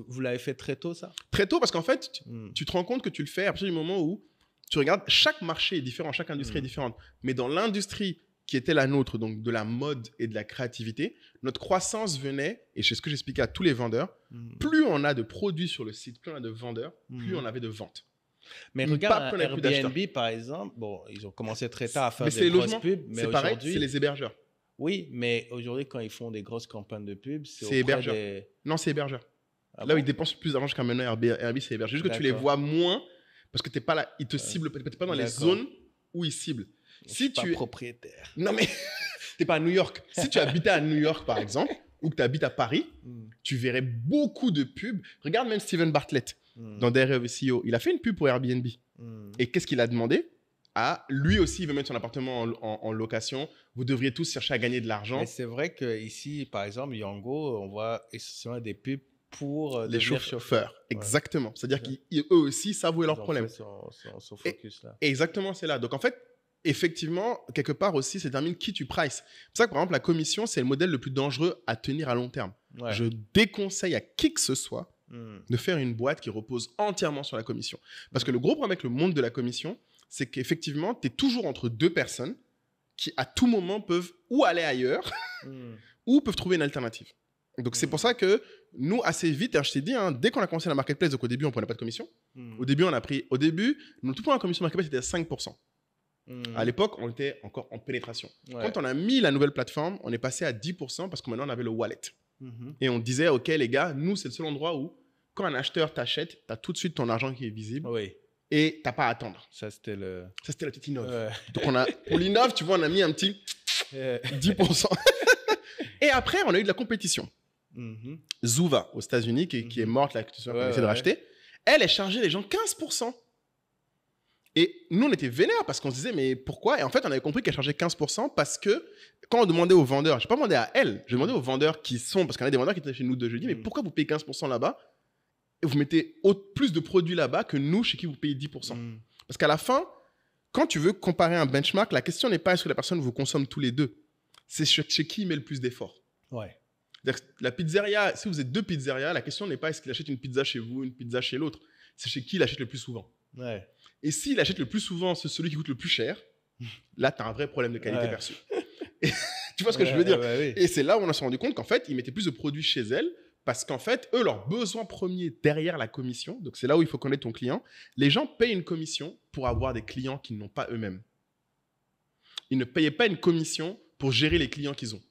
vous l'avez fait très tôt, ça? Très tôt, parce qu'en fait, tu te rends compte que tu le fais à partir du moment où tu regardes, chaque marché est différent, chaque industrie est différente. Mais dans l'industrie qui était la nôtre, donc de la mode et de la créativité, notre croissance venait, et c'est ce que j'expliquais à tous les vendeurs, plus on a de produits sur le site, plus on a de vendeurs, plus on avait de ventes. Mais regarde, Airbnb, par exemple, bon, ils ont commencé très tard à faire des grosses pubs, mais c'est pareil, c'est les hébergeurs. Oui, mais aujourd'hui, quand ils font des grosses campagnes de pub, c'est hébergeurs. Non, c'est hébergeurs. Là où ils dépensent plus d'argent jusqu'à maintenant, Airbnb, c'est hébergeurs. Juste que tu les vois moins, parce que tu n'es pas là, ils te ciblent, tu n'es pas dans les zones où ils ciblent. Si tu es propriétaire. Non, mais tu n'es pas à New York. Si tu habitais à New York, par exemple, ou que tu habites à Paris, tu verrais beaucoup de pubs. Regarde même Steven Bartlett dans Diary of a CEO. Il a fait une pub pour Airbnb. Et qu'est-ce qu'il a demandé? Lui aussi, il veut mettre son appartement en location. Vous devriez tous chercher à gagner de l'argent. Mais c'est vrai qu'ici, par exemple, Yango, on voit essentiellement des pubs pour les chauffeurs. Exactement. C'est-à-dire qu'eux aussi savent où est leur problème. Son focus là. Exactement, c'est là. Donc en fait, effectivement, quelque part aussi, c'est détermine qui tu prices. C'est pour ça que, par exemple, la commission, c'est le modèle le plus dangereux à tenir à long terme. Je déconseille à qui que ce soit de faire une boîte qui repose entièrement sur la commission. Parce que le gros problème avec le monde de la commission, c'est qu'effectivement, tu es toujours entre deux personnes qui, à tout moment, peuvent ou aller ailleurs ou peuvent trouver une alternative. Donc, c'est pour ça que nous, assez vite, je t'ai dit, dès qu'on a commencé la marketplace, donc au début, on ne prenait pas de commission. Au début, notre point de commission marketplace était à 5%. À l'époque, on était encore en pénétration. Quand on a mis la nouvelle plateforme, on est passé à 10% parce que maintenant, on avait le wallet. Et on disait, OK, les gars, nous, c'est le seul endroit où, quand un acheteur t'achète, tu as tout de suite ton argent qui est visible et tu n'as pas à attendre. Ça, c'était le petit innov. Donc, pour l'innov, tu vois, on a mis un petit 10%. Et après, on a eu de la compétition. Zuva, aux États-Unis, qui est morte, là, qu'on essaie de racheter, elle chargeait les gens 15%. Et nous, on était vénères parce qu'on se disait, mais pourquoi? Et en fait, on avait compris qu'elle chargeait 15% parce que quand on demandait aux vendeurs, je n'ai pas demandé à elle, j'ai demandé aux vendeurs qui sont, parce qu'on a des vendeurs qui étaient chez nous de jeudi, mais pourquoi vous payez 15% là-bas et vous mettez plus de produits là-bas que nous, chez qui vous payez 10%? Parce qu'à la fin, quand tu veux comparer un benchmark, la question n'est pas est-ce que la personne vous consomme tous les deux, c'est chez qui il met le plus d'efforts. La pizzeria, si vous êtes deux pizzerias, la question n'est pas est-ce qu'il achète une pizza chez vous, une pizza chez l'autre, c'est chez qui il achète le plus souvent. Et s'il achète le plus souvent celui qui coûte le plus cher, là, tu as un vrai problème de qualité perçue. Tu vois ce que je veux dire? Et c'est là où on s'est rendu compte qu'en fait, ils mettaient plus de produits chez elles parce qu'en fait, eux, leur besoin premier derrière la commission, donc c'est là où il faut connaître ton client, les gens payent une commission pour avoir des clients qu'ils n'ont pas eux-mêmes. Ils ne payaient pas une commission pour gérer les clients qu'ils ont.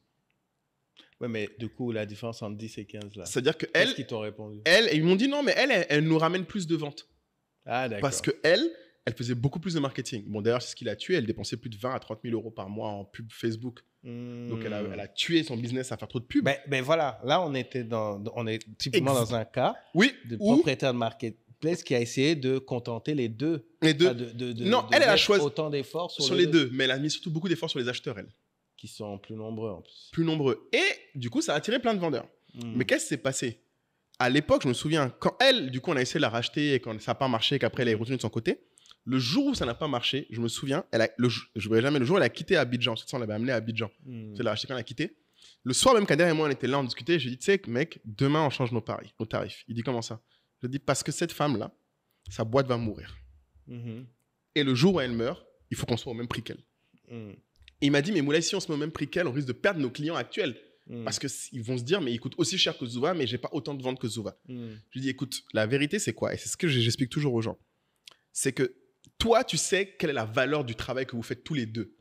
Ouais, mais du coup, la différence entre 10 et 15, là. C'est-à-dire qu'elles... Qu'est-ce qu'ils t'ont répondu? Ils m'ont dit non, mais elle nous ramène plus de ventes. Ah, d'accord. Parce qu'elle faisait beaucoup plus de marketing. Bon, d'ailleurs, c'est ce qui l'a tué. Elle dépensait plus de 20 à 30 000 euros par mois en pub Facebook. Donc, elle a tué son business à faire trop de pubs. Mais voilà, là, on est typiquement dans un cas de propriétaire de marketplace qui a essayé de contenter les deux. Non, elle a choisi autant d'efforts sur les deux. Mais elle a mis surtout beaucoup d'efforts sur les acheteurs, elle. Qui sont plus nombreux, en plus. Plus nombreux. Et du coup, ça a attiré plein de vendeurs. Mais qu'est-ce qui s'est passé? À l'époque, je me souviens, quand elle, du coup, on a essayé de la racheter et quand ça n'a pas marché et qu'après, elle est retenue de son côté, le jour où ça n'a pas marché, je me souviens, je ne verrai jamais, le jour où elle a quitté Abidjan, c'est ça, on l'avait amenée à Abidjan. C'est la racheter quand elle a quitté. Le soir même, Kader et moi, on était là, on discutait. J'ai dit, tu sais, mec, demain, on change nos tarifs. Il dit, comment ça? Je dis, parce que cette femme-là, sa boîte va mourir. Et le jour où elle meurt, il faut qu'on soit au même prix qu'elle. Et il m'a dit, mais Moulay, si on se met au même prix qu'elle, on risque de perdre nos clients actuels. Parce qu'ils vont se dire, mais il coûte aussi cher que Zuva, mais je n'ai pas autant de ventes que Zuva. Je lui dis, écoute, la vérité, c'est quoi? Et c'est ce que j'explique toujours aux gens. C'est que toi, tu sais quelle est la valeur du travail que vous faites tous les deux.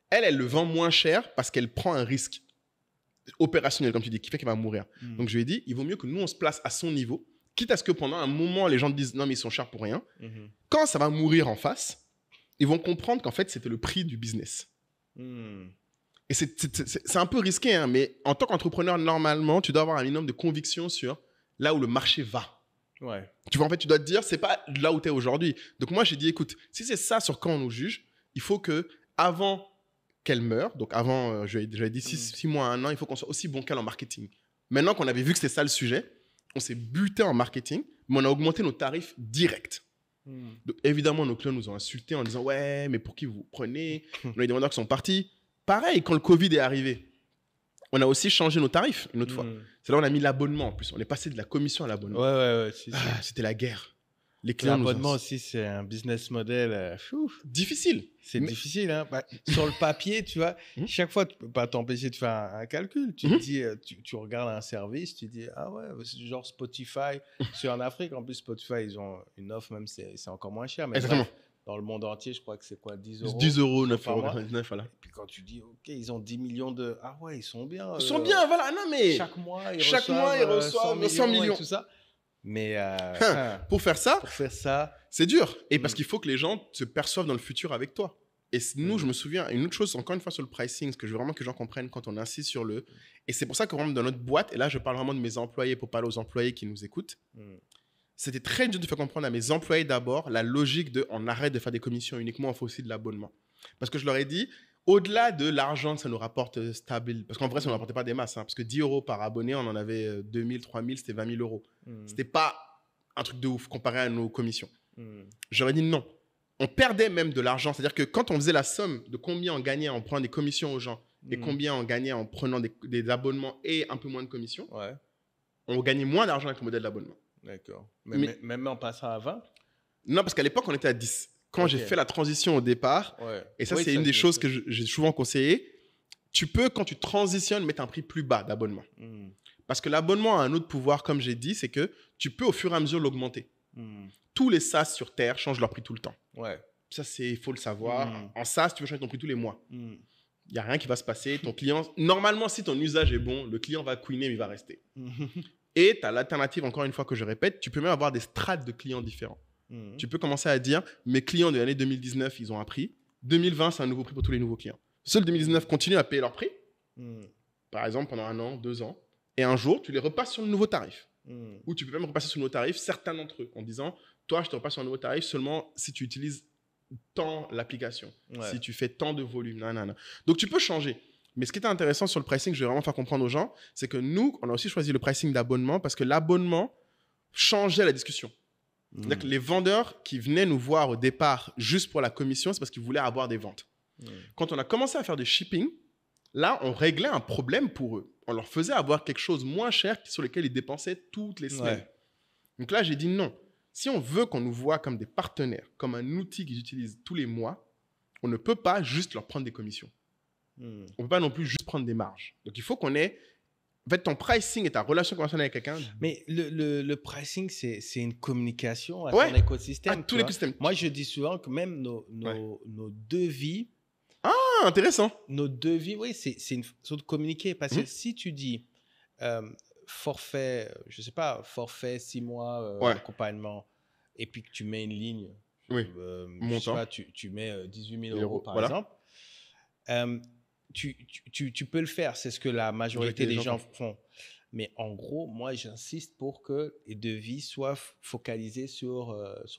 Elle le vend moins cher parce qu'elle prend un risque opérationnel, comme tu dis, qui fait qu'elle va mourir. Donc, je lui ai dit, il vaut mieux que nous, on se place à son niveau, quitte à ce que pendant un moment, les gens te disent, non, mais ils sont chers pour rien. Quand ça va mourir en face, ils vont comprendre qu'en fait, c'était le prix du business. Et c'est un peu risqué, hein, mais en tant qu'entrepreneur, normalement, tu dois avoir un minimum de conviction sur là où le marché va. Ouais. Tu vois, en fait, tu dois te dire, c'est pas là où tu es aujourd'hui. Donc, moi, j'ai dit, écoute, si c'est ça sur quoi on nous juge, il faut que avant qu'elle meure, donc avant, j'avais dit 6 mois à 1 an, il faut qu'on soit aussi bon qu'elle en marketing. Maintenant qu'on avait vu que c'était ça le sujet, on s'est buté en marketing, mais on a augmenté nos tarifs directs. Donc, évidemment, nos clients nous ont insultés en disant, ouais, mais pour qui vous prenez? On a des vendeurs qui sont partis. Pareil, quand le Covid est arrivé, on a aussi changé nos tarifs une autre fois. C'est là où on a mis l'abonnement en plus. On est passé de la commission à l'abonnement. Ouais. C'était la guerre. Les clients l'abonnement aussi, c'est un business model difficile. C'est difficile. Hein. Sur le papier, tu vois, chaque fois, tu ne peux pas t'empêcher de faire un calcul. Tu te dis, tu regardes un service, tu dis, ah ouais, c'est genre Spotify. C'est en Afrique, en plus, Spotify, ils ont une offre, même c'est encore moins cher. Mais exactement. Bref, dans le monde entier, je crois que c'est quoi, 10 €? 10 €, 9,99 €, voilà. Et puis quand tu dis, OK, ils ont 10 millions de... Ah ouais, ils sont bien. Ils sont bien, voilà. Non, mais chaque mois, ils reçoivent 100 millions. Et tout ça. Mais pour faire ça, c'est dur. Et parce qu'il faut que les gens se perçoivent dans le futur avec toi. Et nous, je me souviens, une autre chose, encore une fois sur le pricing, ce que je veux vraiment que les gens comprennent quand on insiste sur le... Et c'est pour ça que vraiment dans notre boîte, et là je parle vraiment de mes employés pour parler aux employés qui nous écoutent, c'était très dur de faire comprendre à mes employés d'abord la logique de on arrête de faire des commissions uniquement, on fait aussi de l'abonnement. Parce que je leur ai dit, au-delà de l'argent que ça nous rapporte stable, parce qu'en vrai ça ne nous rapportait pas des masses, hein, parce que 10 € par abonné, on en avait 2 000, 3 000, c'était 20 000 €. C'était pas un truc de ouf comparé à nos commissions. J'aurais dit non. On perdait même de l'argent. C'est-à-dire que quand on faisait la somme de combien on gagnait en prenant des commissions aux gens et combien on gagnait en prenant des abonnements et un peu moins de commissions, on gagnait moins d'argent avec le modèle d'abonnement. D'accord. Mais même en passant à 20? Non, parce qu'à l'époque, on était à 10. Quand j'ai fait la transition au départ, et ça, c'est une des choses que j'ai souvent conseillé, tu peux, quand tu transitionnes, mettre un prix plus bas d'abonnement. Parce que l'abonnement a un autre pouvoir, comme j'ai dit, c'est que tu peux au fur et à mesure l'augmenter. Tous les SaaS sur Terre changent leur prix tout le temps. Ça, il faut le savoir. En SaaS, tu veux changer ton prix tous les mois. Il n'y a rien qui va se passer. Ton client, normalement, si ton usage est bon, le client va queener, mais il va rester. Et tu as l'alternative, encore une fois que je répète, tu peux même avoir des strates de clients différents. Tu peux commencer à dire, mes clients de l'année 2019, ils ont un prix. 2020, c'est un nouveau prix pour tous les nouveaux clients. Ceux de 2019 continuent à payer leur prix, par exemple, pendant 1 an, 2 ans. Et un jour, tu les repasses sur le nouveau tarif. Ou tu peux même repasser sur le nouveau tarif, certains d'entre eux, en disant, toi, je te repasse sur un nouveau tarif seulement si tu utilises tant l'application, si tu fais tant de volume. Nanana. Donc, tu peux changer. Mais ce qui est intéressant sur le pricing, je vais vraiment faire comprendre aux gens, c'est que nous, on a aussi choisi le pricing d'abonnement parce que l'abonnement changeait la discussion. C'est-à-dire que les vendeurs qui venaient nous voir au départ juste pour la commission, c'est parce qu'ils voulaient avoir des ventes. Quand on a commencé à faire du shipping, là, on réglait un problème pour eux. On leur faisait avoir quelque chose moins cher sur lequel ils dépensaient toutes les semaines. Donc là, j'ai dit non. Si on veut qu'on nous voit comme des partenaires, comme un outil qu'ils utilisent tous les mois, on ne peut pas juste leur prendre des commissions. On ne peut pas non plus juste prendre des marges. Donc, il faut qu'on ait... En fait, ton pricing et ta relation conventionnelle avec quelqu'un... Mais le pricing, c'est une communication à ton écosystème. À tout l'écosystème. Moi, je dis souvent que même nos devis... Ah, intéressant. Nos devis, oui, c'est une façon de communiquer. Parce que si tu dis forfait, je ne sais pas, forfait 6 mois, accompagnement, et puis que tu mets une ligne, je sais pas, tu mets 18 000 € par exemple, tu peux le faire. C'est ce que la majorité des gens font. Mais en gros, moi, j'insiste pour que les devis soient focalisés sur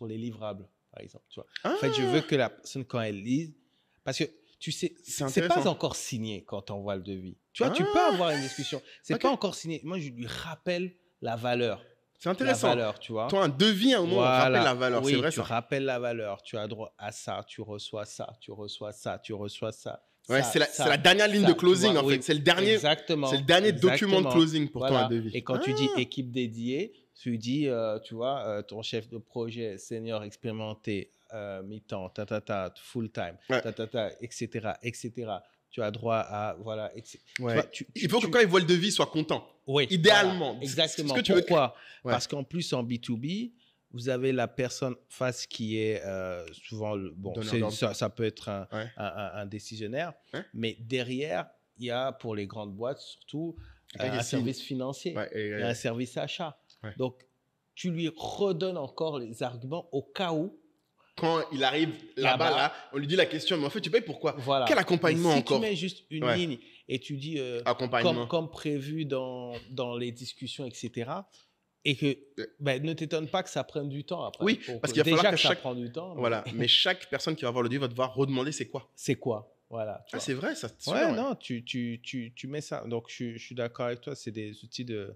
les livrables, par exemple. Tu vois. En fait, je veux que la personne, quand elle lise, parce que tu sais, c'est pas encore signé quand on voit le devis. Tu vois, tu peux avoir une discussion. C'est pas encore signé. Moi, je lui rappelle la valeur. C'est intéressant. La valeur, tu vois. Toi, un devis, à un moment, on rappelle la valeur. Oui, c'est vrai, tu rappelles la valeur. Tu as droit à ça, tu reçois ça, tu reçois ça, tu reçois ça. Ouais, c'est la dernière ligne de closing, en fait. C'est le dernier, document de closing pour toi, un devis. Et quand tu dis équipe dédiée, tu dis, tu vois, ton chef de projet, senior expérimenté, mi-temps, full time, etc., etc. Tu as droit à, voilà, etc. Il faut que quand il voit le devis, il soit content. Oui. Idéalement. Voilà, exactement. Ce que tu Pourquoi ? Parce qu'en plus, en B2B, vous avez la personne face qui est souvent, ça peut être un décisionnaire, mais derrière, il y a pour les grandes boîtes surtout un service financier et un service achat. Donc, tu lui redonnes encore les arguments au cas où quand il arrive là-bas, là, on lui dit la question, mais en fait, tu payes pourquoi? Voilà. Quel accompagnement si encore? Si tu mets juste une ligne et tu dis comme prévu dans les discussions, etc., et que ne t'étonne pas que ça prenne du temps après. Oui, parce qu'il va falloir que ça prend du temps. Voilà, mais chaque personne qui va voir le devis va devoir redemander c'est quoi. C'est quoi, voilà. C'est vrai, ça. Non, tu mets ça. Donc, je suis d'accord avec toi, c'est des outils de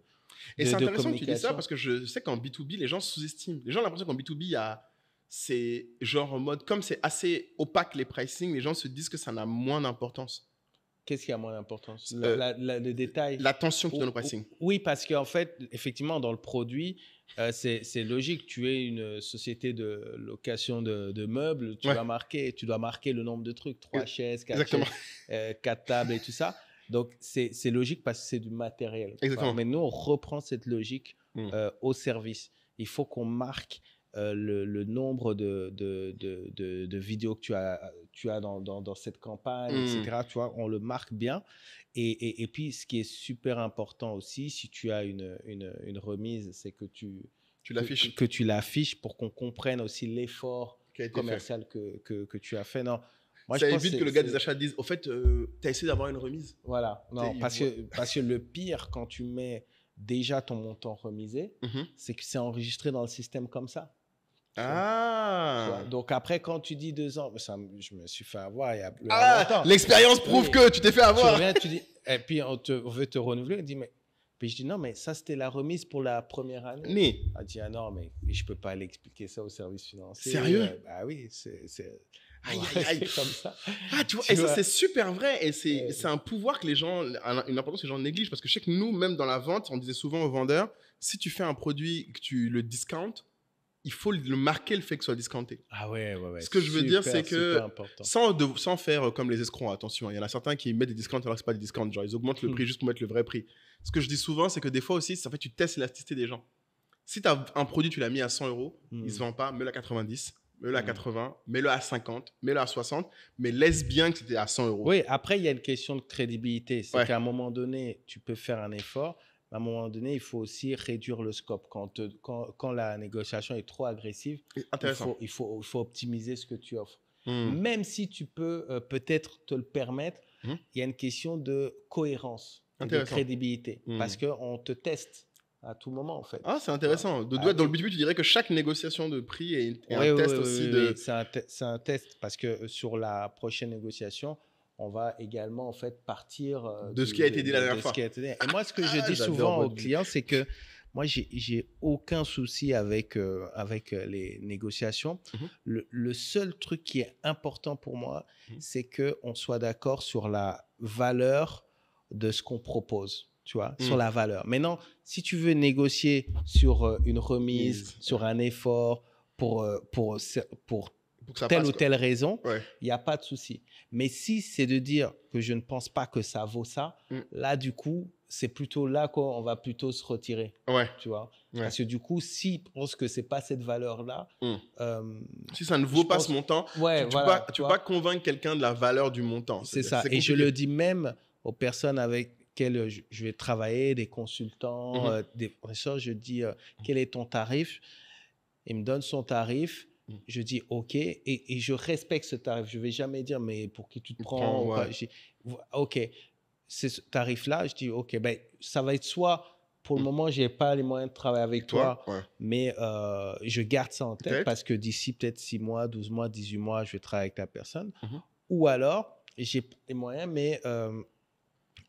Et c'est intéressant que tu dis ça parce que je sais qu'en B2B, les gens sous-estiment. Les gens ont l'impression qu'en B2B, c'est genre en mode, comme c'est assez opaque les pricing, les gens se disent que ça n'a moins d'importance. Qu'est-ce qui a moins d'importance? Le détail. L'attention qu'ils donnent au pricing. Oui, parce qu'en fait, effectivement, dans le produit, c'est logique. Tu es une société de location de meubles, tu dois marquer le nombre de trucs, 3 chaises, 4 chaises, 4 tables et tout ça. Donc, c'est logique parce que c'est du matériel. Exactement. Mais nous, on reprend cette logique au service. Il faut qu'on marque le nombre de vidéos que tu as dans cette campagne, etc. Tu vois, on le marque bien. Et puis, ce qui est super important aussi, si tu as une remise, c'est que tu l'affiches pour qu'on comprenne aussi l'effort commercial que tu as fait. Non, moi, ça évite que le gars des achats dise, au fait, tu as essayé d'avoir une remise. Voilà. Non, parce que le pire, quand tu mets déjà ton montant remisé, c'est que c'est enregistré dans le système comme ça. Donc après, quand tu dis 2 ans, je me suis fait avoir il y a longtemps. L'expérience prouve que tu t'es fait avoir. Tu reviens, tu dis, et puis on veut te renouveler. On dit, puis je dis non, mais ça c'était la remise pour la première année. Elle dit non, mais je peux pas l'expliquer ça au service financier. Sérieux? Bah oui, c'est comme ça. Tu vois, ça c'est super vrai et c'est un pouvoir que les gens, une importance que les gens négligent parce que je sais que nous, même dans la vente, on disait souvent aux vendeurs, si tu fais un produit que tu le discountes, il faut le marquer le fait que ce soit discounté. Ouais. Ce que je veux dire, c'est que sans faire comme les escrocs, attention, il y en a certains qui mettent des discounts alors que ce pas des discounts, genre ils augmentent le prix juste pour mettre le vrai prix. Ce que je dis souvent, c'est que des fois aussi, en fait, tu testes l'élasticité des gens. Si tu as un produit, tu l'as mis à 100 €, il ne se vend pas, mets-le à 90, mets-le à 80, mets-le à 50, mets-le à 60, mais laisse bien que c'était à 100 €. Oui, après, il y a une question de crédibilité. C'est qu'à un moment donné, tu peux faire un effort. À un moment donné, il faut aussi réduire le scope. Quand la négociation est trop agressive, il faut optimiser ce que tu offres. Même si tu peux peut-être te le permettre, il y a une question de cohérence, de crédibilité. Parce qu'on te teste à tout moment, en fait. C'est intéressant. Dans le B2B, tu dirais que chaque négociation de prix est un test aussi. C'est un test parce que sur la prochaine négociation, on va également en fait partir de ce qui a été dit la dernière fois. Et moi, ce que je dis souvent aux clients, c'est que moi, j'ai aucun souci avec les négociations. Le seul truc qui est important pour moi, c'est qu'on soit d'accord sur la valeur de ce qu'on propose, tu vois, sur la valeur. Maintenant, si tu veux négocier sur une remise, sur un effort, pour telle ou telle raison, il n'y a pas de souci. Mais si c'est de dire que je ne pense pas que ça vaut ça, là, du coup, c'est plutôt là qu'on va plutôt se retirer. Tu vois. Parce que du coup, si on pense que ce n'est pas cette valeur-là… si ça ne vaut pas ce montant, tu ne peux pas convaincre quelqu'un de la valeur du montant. C'est ça. Et je le dis même aux personnes avec lesquelles je vais travailler, des consultants, des professeurs, je dis quel est ton tarif? Il me donne son tarif. Je dis OK et je respecte ce tarif. Je ne vais jamais dire mais pour qui tu te prends OK, c'est ce tarif-là. Je dis OK, ça va être soit pour le moment, je n'ai pas les moyens de travailler avec toi, mais je garde ça en tête parce que d'ici peut-être 6 mois, 12 mois, 18 mois, je vais travailler avec ta personne. Ou alors, j'ai les moyens, mais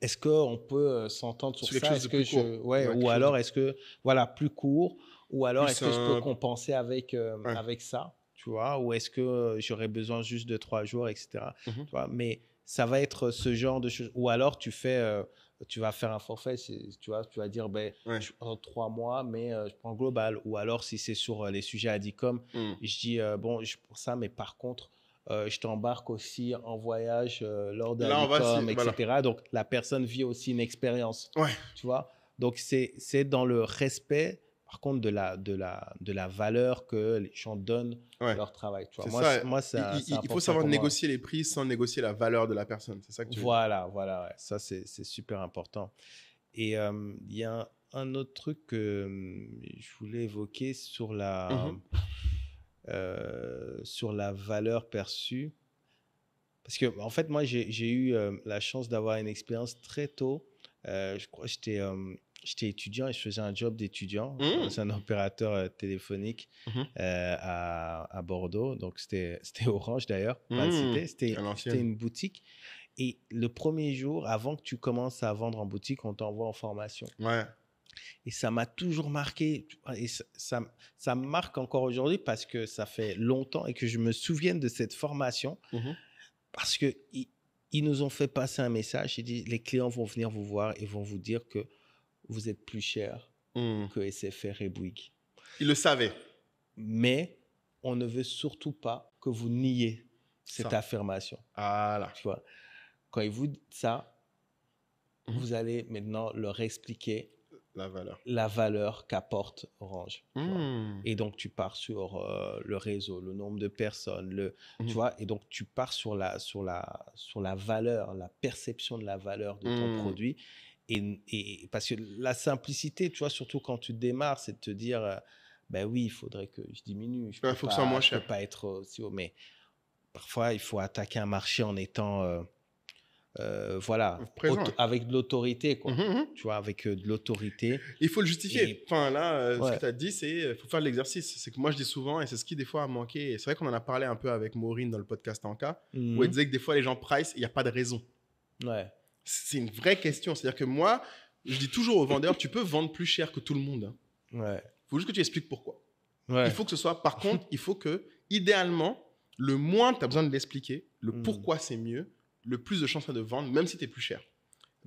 est-ce qu'on peut s'entendre sur ça? Est-ce que ou alors est-ce que plus court? Ou alors, est-ce que je peux compenser avec ça, tu vois? Ou est-ce que j'aurais besoin juste de 3 jours, etc. Tu vois? Mais ça va être ce genre de choses. Ou alors, tu vas faire un forfait, tu vas dire, je prends 3 mois, mais je prends global. Ou alors, si c'est sur les sujets Adicom, je dis, je prends ça, mais par contre, je t'embarque aussi en voyage lors de l'Adicom, etc. Voilà. Donc, la personne vit aussi une expérience, tu vois? Donc, c'est dans le respect… Par contre, de la valeur que les gens donnent à leur travail. Tu vois. Il faut savoir négocier les prix sans négocier la valeur de la personne. C'est ça que tu veux dire. Voilà. Ça, c'est super important. Et il y a un autre truc que je voulais évoquer sur sur la valeur perçue. Parce que, en fait, moi, j'ai eu la chance d'avoir une expérience très tôt. Je crois que j'étais étudiant et je faisais un job d'étudiant. C'est un opérateur téléphonique à Bordeaux. Donc, c'était Orange d'ailleurs, pas le citer. C'était une boutique. Et le premier jour, avant que tu commences à vendre en boutique, on t'envoie en formation. Ouais. Et ça m'a toujours marqué. Et ça me marque encore aujourd'hui parce que ça fait longtemps et que je me souviens de cette formation. Parce qu'ils nous ont fait passer un message. Ils disent, les clients vont venir vous voir et vont vous dire que vous êtes plus cher que SFR et Bouygues. Ils le savaient. Mais on ne veut surtout pas que vous niez cette affirmation. Ah là. Tu vois, quand ils vous disent ça, vous allez maintenant leur expliquer la valeur qu'apporte Orange. Et donc, tu pars sur le réseau, le nombre de personnes, tu vois, et donc tu pars sur la valeur, la perception de la valeur de ton produit. Et parce que la simplicité, tu vois, surtout quand tu démarres, c'est de te dire, ben oui, il faudrait que je diminue. Je peux faut que ça soit moins cher. Peux pas être aussi haut, mais parfois, il faut attaquer un marché en étant... voilà, avec de l'autorité, quoi. Tu vois, avec de l'autorité. Il faut le justifier. Enfin, là, ce que tu as dit, c'est qu'il faut faire l'exercice. C'est que moi, je dis souvent, et c'est ce qui, des fois, a manqué. Et c'est vrai qu'on en a parlé un peu avec Maureen dans le podcast en cas, où elle disait que des fois, les gens price, il n'y a pas de raison. Ouais. C'est une vraie question. C'est-à-dire que moi, je dis toujours aux vendeurs, tu peux vendre plus cher que tout le monde. Ouais. Il faut juste que tu expliques pourquoi. Ouais. Il faut que ce soit, par contre, il faut que, idéalement, le moins tu as besoin de l'expliquer, le pourquoi c'est mieux, le plus de chances de vendre, même si tu es plus cher.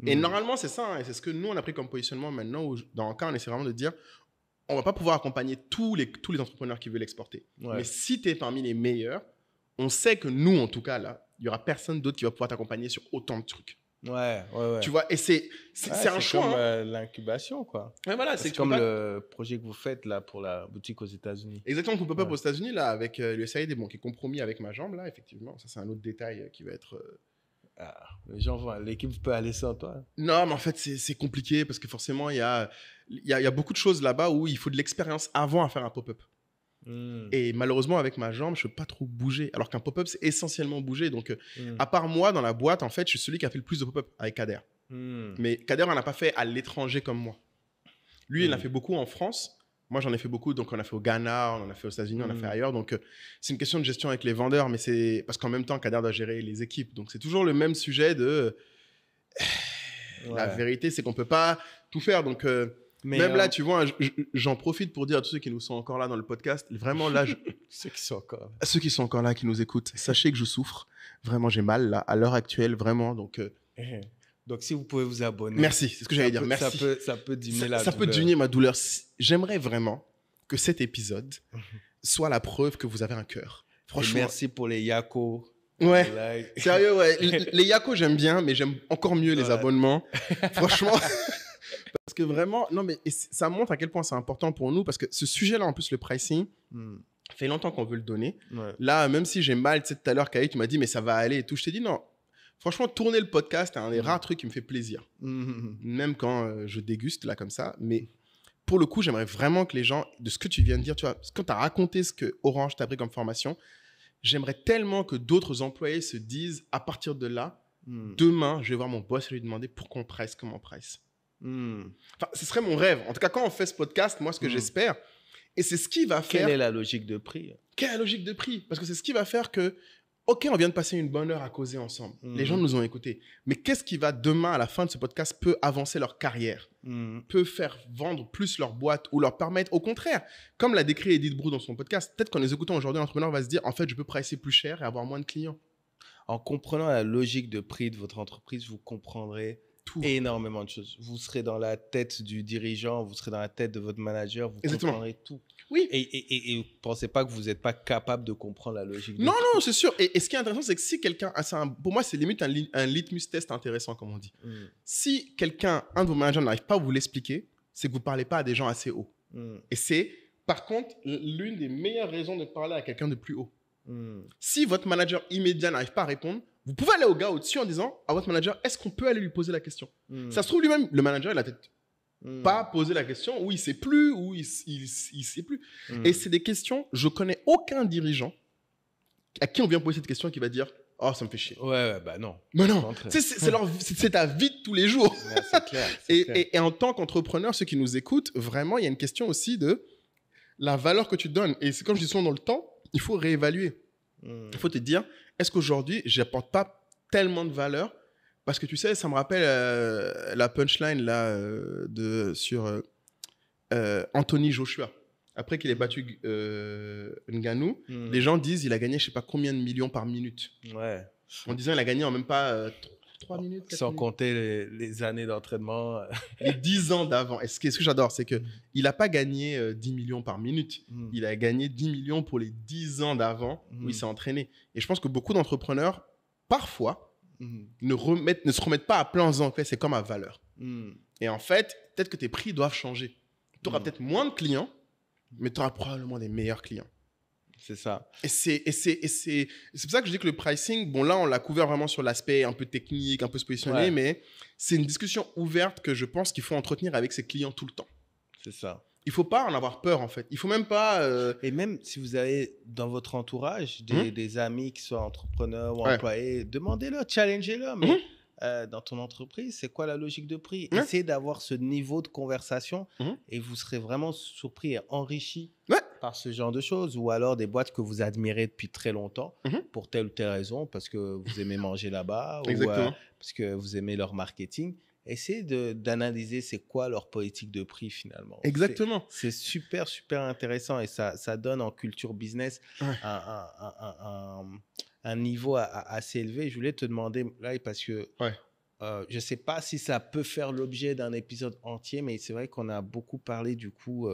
Et normalement, c'est ça. Et c'est ce que nous, on a pris comme positionnement maintenant. Où, dans le cas, on essaie vraiment de dire, on va pas pouvoir accompagner tous les entrepreneurs qui veulent exporter. Ouais. Mais si tu es parmi les meilleurs, on sait que nous, en tout cas, là, il y aura personne d'autre qui va pouvoir t'accompagner sur autant de trucs. Ouais. Tu vois, et c'est un choix. C'est comme l'incubation, quoi. Ouais, voilà, c'est comme le projet que vous faites là pour la boutique aux États-Unis. Exactement, qu'on peut pas aux États-Unis là avec l'USAID, bon, qui est compromis avec ma jambe là, effectivement. Ça, c'est un autre détail qui va être. Les gens vont, l'équipe peut aller sans toi. Non, mais en fait, c'est compliqué parce que forcément, il y a beaucoup de choses là-bas où il faut de l'expérience avant à faire un pop-up. Et malheureusement, avec ma jambe, je ne peux pas trop bouger. Alors qu'un pop-up, c'est essentiellement bouger. Donc, à part moi, dans la boîte, en fait, je suis celui qui a fait le plus de pop-up avec Kader. Mais Kader, on n'a pas fait à l'étranger comme moi. Lui, il en a fait beaucoup en France. Moi, j'en ai fait beaucoup. Donc, on a fait au Ghana, on en a fait aux États-Unis, on a fait ailleurs. Donc, c'est une question de gestion avec les vendeurs. Mais c'est parce qu'en même temps, Kader doit gérer les équipes. Donc, c'est toujours le même sujet de... La vérité, c'est qu'on ne peut pas tout faire. Donc... même là, tu vois, j'en profite pour dire à tous ceux qui nous sont encore là dans le podcast, vraiment là, ceux qui sont encore là, qui nous écoutent, sachez que je souffre. Vraiment, j'ai mal là, à l'heure actuelle, vraiment. Donc, si vous pouvez vous abonner. Merci, c'est ce que j'allais dire. Merci. Ça peut diminuer la douleur. Ça peut diminuer ma douleur. J'aimerais vraiment que cet épisode soit la preuve que vous avez un cœur. Franchement. Et merci pour les Yako. Ouais. Sérieux, ouais. Les Yako, j'aime bien, mais j'aime encore mieux les abonnements. Franchement. Parce que vraiment, non, mais ça montre à quel point c'est important pour nous. Parce que ce sujet-là, en plus, le pricing, fait longtemps qu'on veut le donner. Ouais. Là, même si j'ai mal, tu sais, tout à l'heure, Kaï, tu m'as dit, mais ça va aller et tout. Je t'ai dit, non. Franchement, tourner le podcast, c'est un des rares trucs qui me fait plaisir. Même quand je déguste, là, comme ça. Mais pour le coup, j'aimerais vraiment que les gens, de ce que tu viens de dire, tu vois, quand tu as raconté ce que Orange t'a pris comme formation, j'aimerais tellement que d'autres employés se disent, à partir de là, demain, je vais voir mon boss et lui demander pourquoi on price, comment on price. Enfin, ce serait mon rêve. En tout cas, quand on fait ce podcast, moi, ce que j'espère, et c'est ce qui va faire... Quelle est la logique de prix? Quelle est la logique de prix? Parce que c'est ce qui va faire que, OK, on vient de passer une bonne heure à causer ensemble. Les gens nous ont écoutés. Mais qu'est-ce qui va, demain, à la fin de ce podcast, peut avancer leur carrière, peut faire vendre plus leur boîte ou leur permettre, au contraire, comme l'a décrit Edith Brou dans son podcast, peut-être qu'en les écoutant aujourd'hui, l'entrepreneur va se dire, en fait, je peux pricer plus cher et avoir moins de clients. En comprenant la logique de prix de votre entreprise, vous comprendrez énormément de choses. Vous serez dans la tête du dirigeant, vous serez dans la tête de votre manager, vous comprendrez tout. Oui. Et vous ne pensez pas que vous n'êtes pas capable de comprendre la logique. Non, c'est sûr. Et ce qui est intéressant, c'est que si quelqu'un... pour moi, c'est limite un litmus test intéressant, comme on dit. Si un de vos managers n'arrive pas à vous l'expliquer, c'est que vous ne parlez pas à des gens assez hauts. Et c'est, par contre, l'une des meilleures raisons de parler à quelqu'un de plus haut. Si votre manager immédiat n'arrive pas à répondre, vous pouvez aller au gars au-dessus en disant à votre manager, est-ce qu'on peut aller lui poser la question? Ça se trouve lui-même, le manager, il a peut-être Pas poser la question où il sait plus, où il sait plus. Et c'est des questions, je connais aucun dirigeant à qui on vient poser cette question qui va dire « Oh, ça me fait chier. » Ouais, bah non. Mais non, c'est ta vie de tous les jours. Ouais, c'est clair. Et en tant qu'entrepreneur, ceux qui nous écoutent, vraiment, il y a une question aussi de la valeur que tu donnes. Et c'est comme je dis souvent dans le temps, il faut réévaluer. Il faut te dire, est-ce qu'aujourd'hui, je n'apporte pas tellement de valeur? Parce que tu sais, ça me rappelle la punchline là, sur Anthony Joshua. Après qu'il ait battu Ngannou, les gens disent il a gagné je ne sais pas combien de millions par minute. Ouais. En disant il a gagné en même pas 3 minutes. 4 Sans minutes. compter les années d'entraînement. Les 10 ans d'avant. Et ce que j'adore, c'est qu'il n'a pas gagné 10 millions par minute. Il a gagné 10 millions pour les 10 ans d'avant où il s'est entraîné. Et je pense que beaucoup d'entrepreneurs, parfois, ne se remettent pas à plein en disant c'est comme ma valeur. Et en fait, peut-être que tes prix doivent changer. Tu auras peut-être moins de clients, mais tu auras probablement des meilleurs clients. C'est ça. Et c'est pour ça que je dis que le pricing, bon là, on l'a couvert vraiment sur l'aspect un peu technique, un peu se positionner, mais c'est une discussion ouverte que je pense qu'il faut entretenir avec ses clients tout le temps. C'est ça. Il ne faut pas en avoir peur, en fait. Il ne faut même pas... Et même si vous avez dans votre entourage des amis qui soient entrepreneurs ou employés, demandez-le, challengez-le. Mais dans ton entreprise, c'est quoi la logique de prix? Essayez d'avoir ce niveau de conversation et vous serez vraiment surpris et enrichi par ce genre de choses. Ou alors des boîtes que vous admirez depuis très longtemps pour telle ou telle raison, parce que vous aimez manger là-bas ou parce que vous aimez leur marketing. Essayez d'analyser c'est quoi leur politique de prix finalement. Exactement. C'est super, super intéressant et ça donne en culture business un niveau assez élevé. Je voulais te demander, là, parce que je ne sais pas si ça peut faire l'objet d'un épisode entier, mais c'est vrai qu'on a beaucoup parlé du coup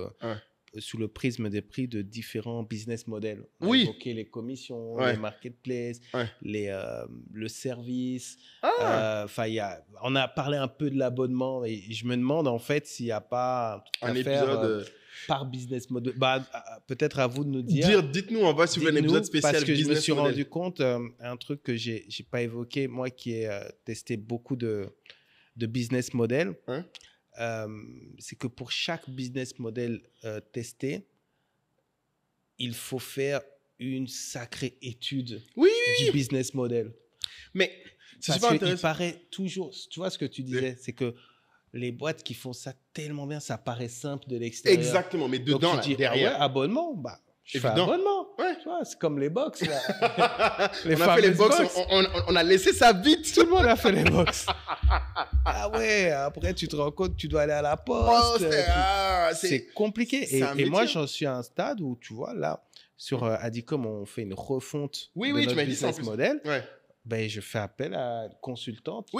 sous le prisme des prix de différents business models. On a évoqué les commissions, les marketplaces, le service. On a parlé un peu de l'abonnement et je me demande en fait s'il n'y a pas un épisode par business model. Peut-être à vous de nous dire. Dites-nous, on va si vous voulez un épisode spécial parce que business je me suis model. rendu compte, un truc que j'ai pas évoqué, moi qui ai testé beaucoup de business model. C'est que pour chaque business model testé, il faut faire une sacrée étude du business model. Mais c'est super intéressant. Il paraît toujours, tu vois ce que tu disais, c'est que les boîtes qui font ça tellement bien, ça paraît simple de l'extérieur. Exactement, mais dedans, donc, tu dis, derrière. Abonnement, je fais abonnement. Tu vois, c'est comme les box. Là. On a fait les box, on a laissé ça vite. Tout le monde a fait les box. Ah ouais, après tu te rends compte, tu dois aller à la poste. C'est compliqué. Et moi, j'en suis à un stade où, tu vois, là, sur Adicom, on fait une refonte de notre business model. Ben, je fais appel à une consultante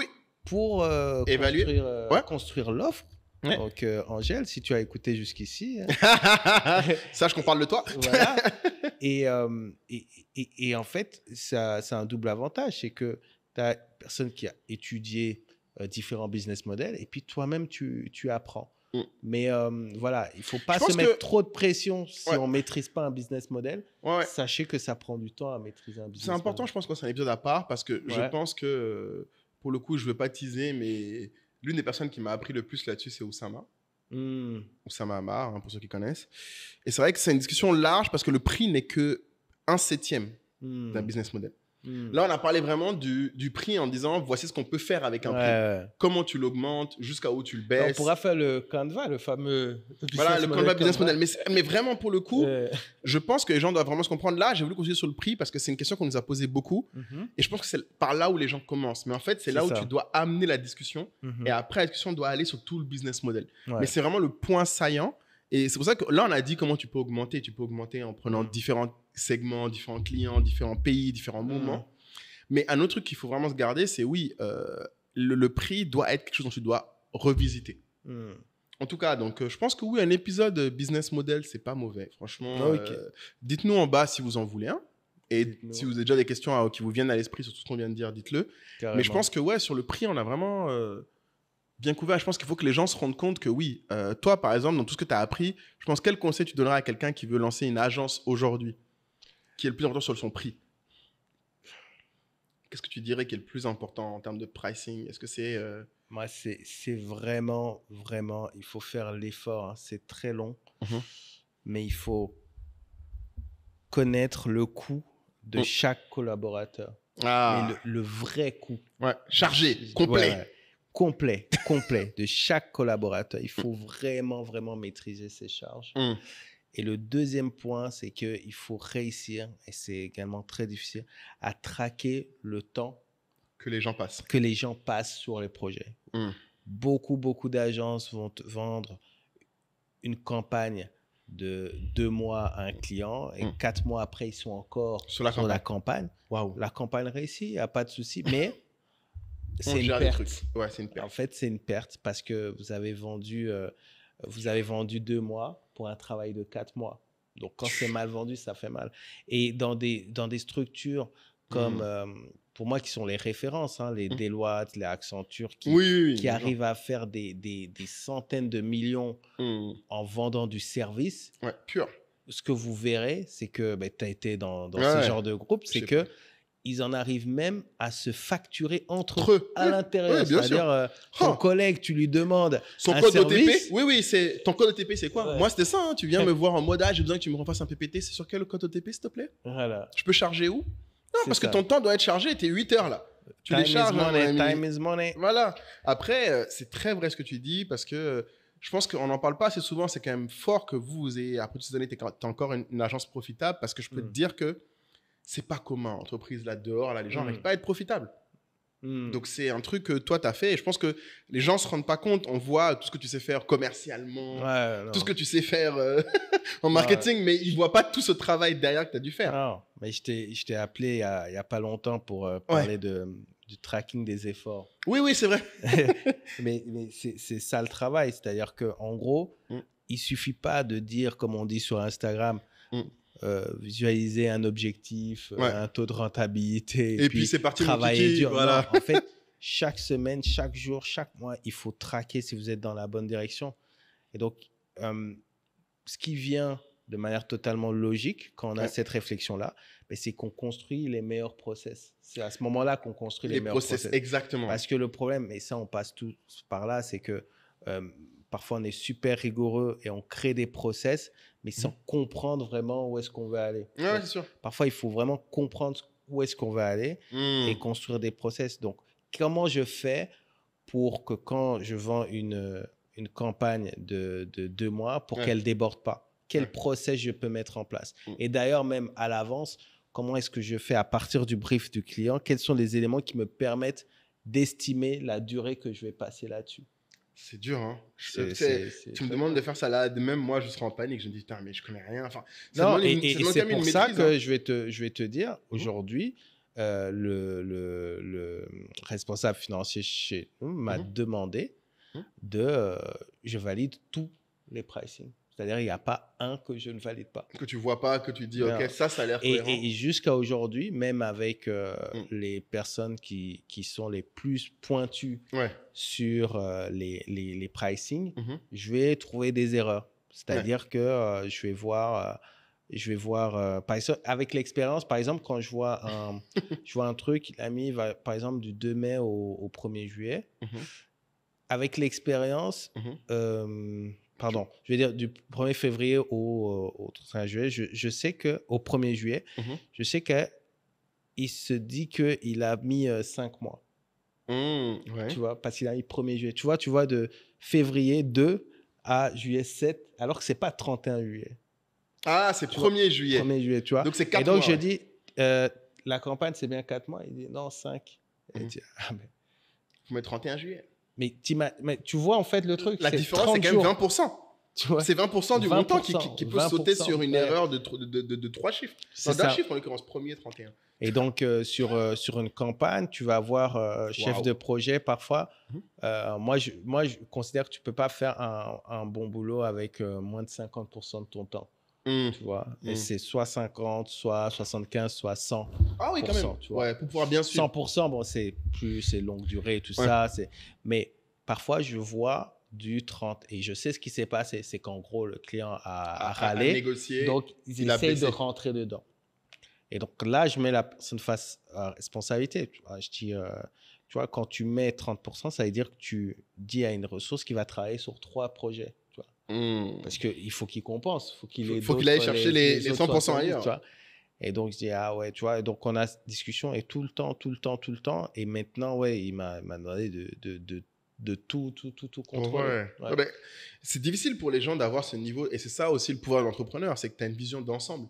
pour construire l'offre. Donc, Angèle, si tu as écouté jusqu'ici... sache qu'on parle de toi. Voilà. Et en fait, ça un double avantage. C'est que tu as une personne qui a étudié différents business models et puis toi-même, tu apprends. Mais voilà, il ne faut pas se mettre trop de pression si on ne maîtrise pas un business model. Sachez que ça prend du temps à maîtriser un business model. C'est important, je pense que c'est un épisode à part parce que je pense que, pour le coup, je ne veux pas teaser, mais... L'une des personnes qui m'a appris le plus là-dessus, c'est Oussama. Oussama Hamar, pour ceux qui connaissent. Et c'est vrai que c'est une discussion large parce que le prix n'est que 1/7 d'un business model. Là, on a parlé vraiment du prix en disant voici ce qu'on peut faire avec un prix. Comment tu l'augmentes, jusqu'à où tu le baisses. On pourra faire le Canva, le fameux business model. Canva business model. Mais vraiment, pour le coup, je pense que les gens doivent vraiment se comprendre. Là, j'ai voulu continuer sur le prix parce que c'est une question qu'on nous a posée beaucoup. Et je pense que c'est par là où les gens commencent. Mais en fait, c'est là où tu dois amener la discussion. Et après, la discussion doit aller sur tout le business model. Mais c'est vraiment le point saillant. Et c'est pour ça que là, on a dit comment tu peux augmenter. Tu peux augmenter en prenant différents segments, différents clients, différents pays, différents moments. Mais un autre truc qu'il faut vraiment se garder, c'est le prix doit être quelque chose dont tu dois revisiter. En tout cas, donc, je pense que un épisode business model, c'est pas mauvais. Franchement, dites-nous en bas si vous en voulez un. Et si vous avez déjà des questions qui vous viennent à l'esprit sur tout ce qu'on vient de dire, dites-le. Carrément. Mais je pense que sur le prix, on a vraiment... bien couvert. Je pense qu'il faut que les gens se rendent compte que toi, par exemple, dans tout ce que tu as appris, je pense quel conseil tu donneras à quelqu'un qui veut lancer une agence aujourd'hui, qui est le plus important sur son prix? Qu'est-ce que tu dirais qui est le plus important en termes de pricing? Est-ce que c'est Moi, c'est vraiment, vraiment, il faut faire l'effort. Hein. C'est très long, mais il faut connaître le coût de chaque collaborateur. Mais le vrai coût. Ouais, chargé, complet. Ouais, complet de chaque collaborateur. Il faut vraiment, vraiment maîtriser ses charges. Et le deuxième point, c'est qu'il faut réussir, et c'est également très difficile, à traquer le temps que les gens passent. Que les gens passent sur les projets. Beaucoup d'agences vont te vendre une campagne de 2 mois à un client et 4 mois après, ils sont encore sur la campagne. Wow. La campagne réussit, il n'y a pas de souci, mais c'est une perte. Ouais, c'est une perte. En fait, c'est une perte parce que vous avez vendu 2 mois pour un travail de 4 mois. Donc, quand c'est mal vendu, ça fait mal. Et dans des structures comme, pour moi, qui sont les références, hein, les Deloitte, les Accenture, qui arrivent à faire des centaines de millions en vendant du service. Ouais, pur. Ce que vous verrez, c'est que tu as été dans ce genre de groupe, c'est que ils en arrivent même à se facturer entre eux à l'intérieur. C'est-à-dire, ton collègue, tu lui demandes son un code service. OTP. Oui, c'est ton code OTP, c'est quoi? Moi, c'était ça. Hein. Tu viens me voir en mode, j'ai besoin que tu me refasses un PPT. C'est sur quel code OTP, s'il te plaît? Voilà. Je peux charger où? Non, parce que ton temps doit être chargé. T'es 8 heures là. Tu les charges. Time is money. Voilà. Après, c'est très vrai ce que tu dis parce que je pense qu'on n'en parle pas assez souvent. C'est quand même fort que vous ayez, après toutes ces années, tu es encore une agence profitable parce que je peux te dire que c'est pas commun. Entreprise là dehors, là, les gens n'arrivent pas à être profitables. Donc, c'est un truc que toi, tu as fait. Et je pense que les gens ne se rendent pas compte. On voit tout ce que tu sais faire commercialement, tout ce que tu sais faire en marketing, mais ils ne voient pas tout ce travail derrière que tu as dû faire. Non, mais je t'ai appelé il n'y a pas longtemps pour parler du tracking des efforts. Oui, c'est vrai. mais c'est ça le travail. C'est-à-dire qu'en gros, il ne suffit pas de dire, comme on dit sur Instagram, visualiser un objectif, un taux de rentabilité, et puis c'est parti travailler dur. Voilà. Non, en fait, chaque semaine, chaque jour, chaque mois, il faut traquer si vous êtes dans la bonne direction. Et donc, ce qui vient de manière totalement logique quand on a cette réflexion-là, c'est qu'on construit les meilleurs process. C'est à ce moment-là qu'on construit les meilleurs process. Exactement. Parce que le problème, et ça on passe tous par là, c'est que parfois on est super rigoureux et on crée des process, mais sans comprendre vraiment où est-ce qu'on veut aller. Ouais, c'est sûr. Parfois, il faut vraiment comprendre où est-ce qu'on veut aller et construire des process. Donc, comment je fais pour que quand je vends une campagne de 2 mois, pour qu'elle ne déborde pas? Quel process je peux mettre en place? Et d'ailleurs, même à l'avance, comment est-ce que je fais à partir du brief du client? Quels sont les éléments qui me permettent d'estimer la durée que je vais passer là-dessus? C'est dur, hein. Tu me demandes de faire ça là, même moi, je serai en panique. Je me dis, putain, mais je connais rien. Enfin, non, et c'est pour ça que je vais te dire, aujourd'hui, le responsable financier chez nous m'a demandé je valide tous les pricing. C'est-à-dire, il n'y a pas un que je ne valide pas. Que tu ne vois pas, que tu dis, OK, ça a l'air cohérent. Et jusqu'à aujourd'hui, même avec les personnes qui sont les plus pointues sur les pricing, je vais trouver des erreurs. C'est-à-dire que je vais voir, par exemple, avec l'expérience, par exemple, quand je vois un truc, il a mis, par exemple, du 2 mai au 1er juillet. Avec l'expérience... Pardon, je vais dire du 1er février au 31 juillet, je sais qu'au 1er juillet, je sais qu'il se dit qu'il a mis 5 mois. Tu vois, parce qu'il a mis 1er juillet. Tu vois, de février 2 à juillet 7, alors que ce n'est pas 31 juillet. Ah, c'est 1er juillet. 1er juillet, tu vois. Donc, c'est 4 mois. Et donc, je dis, la campagne, c'est bien 4 mois. Il dit, non, 5. Et il dit, mais... Faut mettre 31 juillet. Mais tu vois, en fait, le truc, la différence, c'est quand même 20%. C'est 20% du montant qui peut sauter sur une erreur de 3 chiffres. C'est d'un chiffre, en l'occurrence, 1er 31. Et donc, sur une campagne, tu vas avoir chef de projet parfois. Moi, je considère que tu ne peux pas faire un bon boulot avec moins de 50% de ton temps. Tu vois, et c'est soit 50, soit 75, soit 100%. Ah oui, quand même. Tu vois. Ouais, pour pouvoir bien suivre. 100%, bon, c'est longue durée et tout ça. Mais parfois, je vois du 30 et je sais ce qui s'est passé. C'est qu'en gros, le client a râlé. Négocié, donc, il essaie de rentrer dedans. Et donc là, je mets la personne face à responsabilité. Tu vois, je dis, tu vois, quand tu mets 30%, ça veut dire que tu dis à une ressource qu'il va travailler sur 3 projets. Tu vois. Parce qu'il faut qu'il compense. Faut qu'il aille chercher les 100% 70, ailleurs. tu vois. Et donc, je dis, ah ouais, tu vois. Et donc, on a cette discussion et tout le temps. Et maintenant, ouais, il m'a demandé de tout contrôler. Ouais. Ouais, c'est difficile pour les gens d'avoir ce niveau. Et c'est ça aussi le pouvoir de l'entrepreneur, c'est que tu as une vision d'ensemble.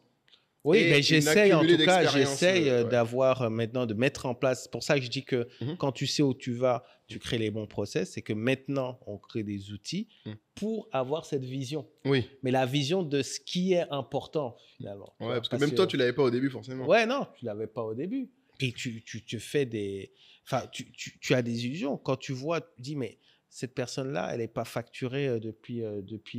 Oui, mais j'essaye en tout cas, d'avoir maintenant, de mettre en place. C'est pour ça que je dis que quand tu sais où tu vas, tu crées les bons process. C'est que maintenant, on crée des outils pour avoir cette vision. Oui. Mais la vision de ce qui est important, finalement. Ouais, parce que même toi, tu ne l'avais pas au début, forcément. Ouais, non, tu ne l'avais pas au début. Et tu fais des... Enfin, tu as des illusions. Quand tu vois, tu dis, mais cette personne-là, elle n'est pas facturée depuis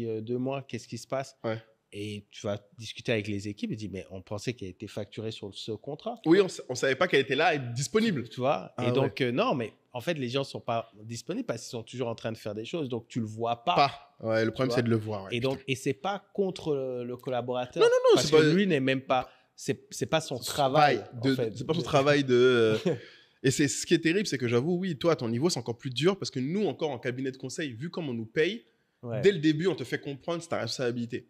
2 mois. Qu'est-ce qui se passe? Ouais. Et tu vas discuter avec les équipes et dis, mais on pensait qu'elle était facturée sur ce contrat. Oui, on ne savait pas qu'elle était là et disponible. Tu vois. Et donc, non, mais en fait, les gens ne sont pas disponibles parce qu'ils sont toujours en train de faire des choses. Donc, tu ne le vois pas. Ouais, le problème, c'est de le voir. Ouais, et ce n'est pas contre le collaborateur. Non, parce que lui n'est même pas... C'est pas son travail. C'est pas son travail de... Et c'est ce qui est terrible, c'est que j'avoue, oui, toi, à ton niveau, c'est encore plus dur parce que nous, encore en cabinet de conseil, vu comme on nous paye, dès le début, on te fait comprendre c'est ta responsabilité.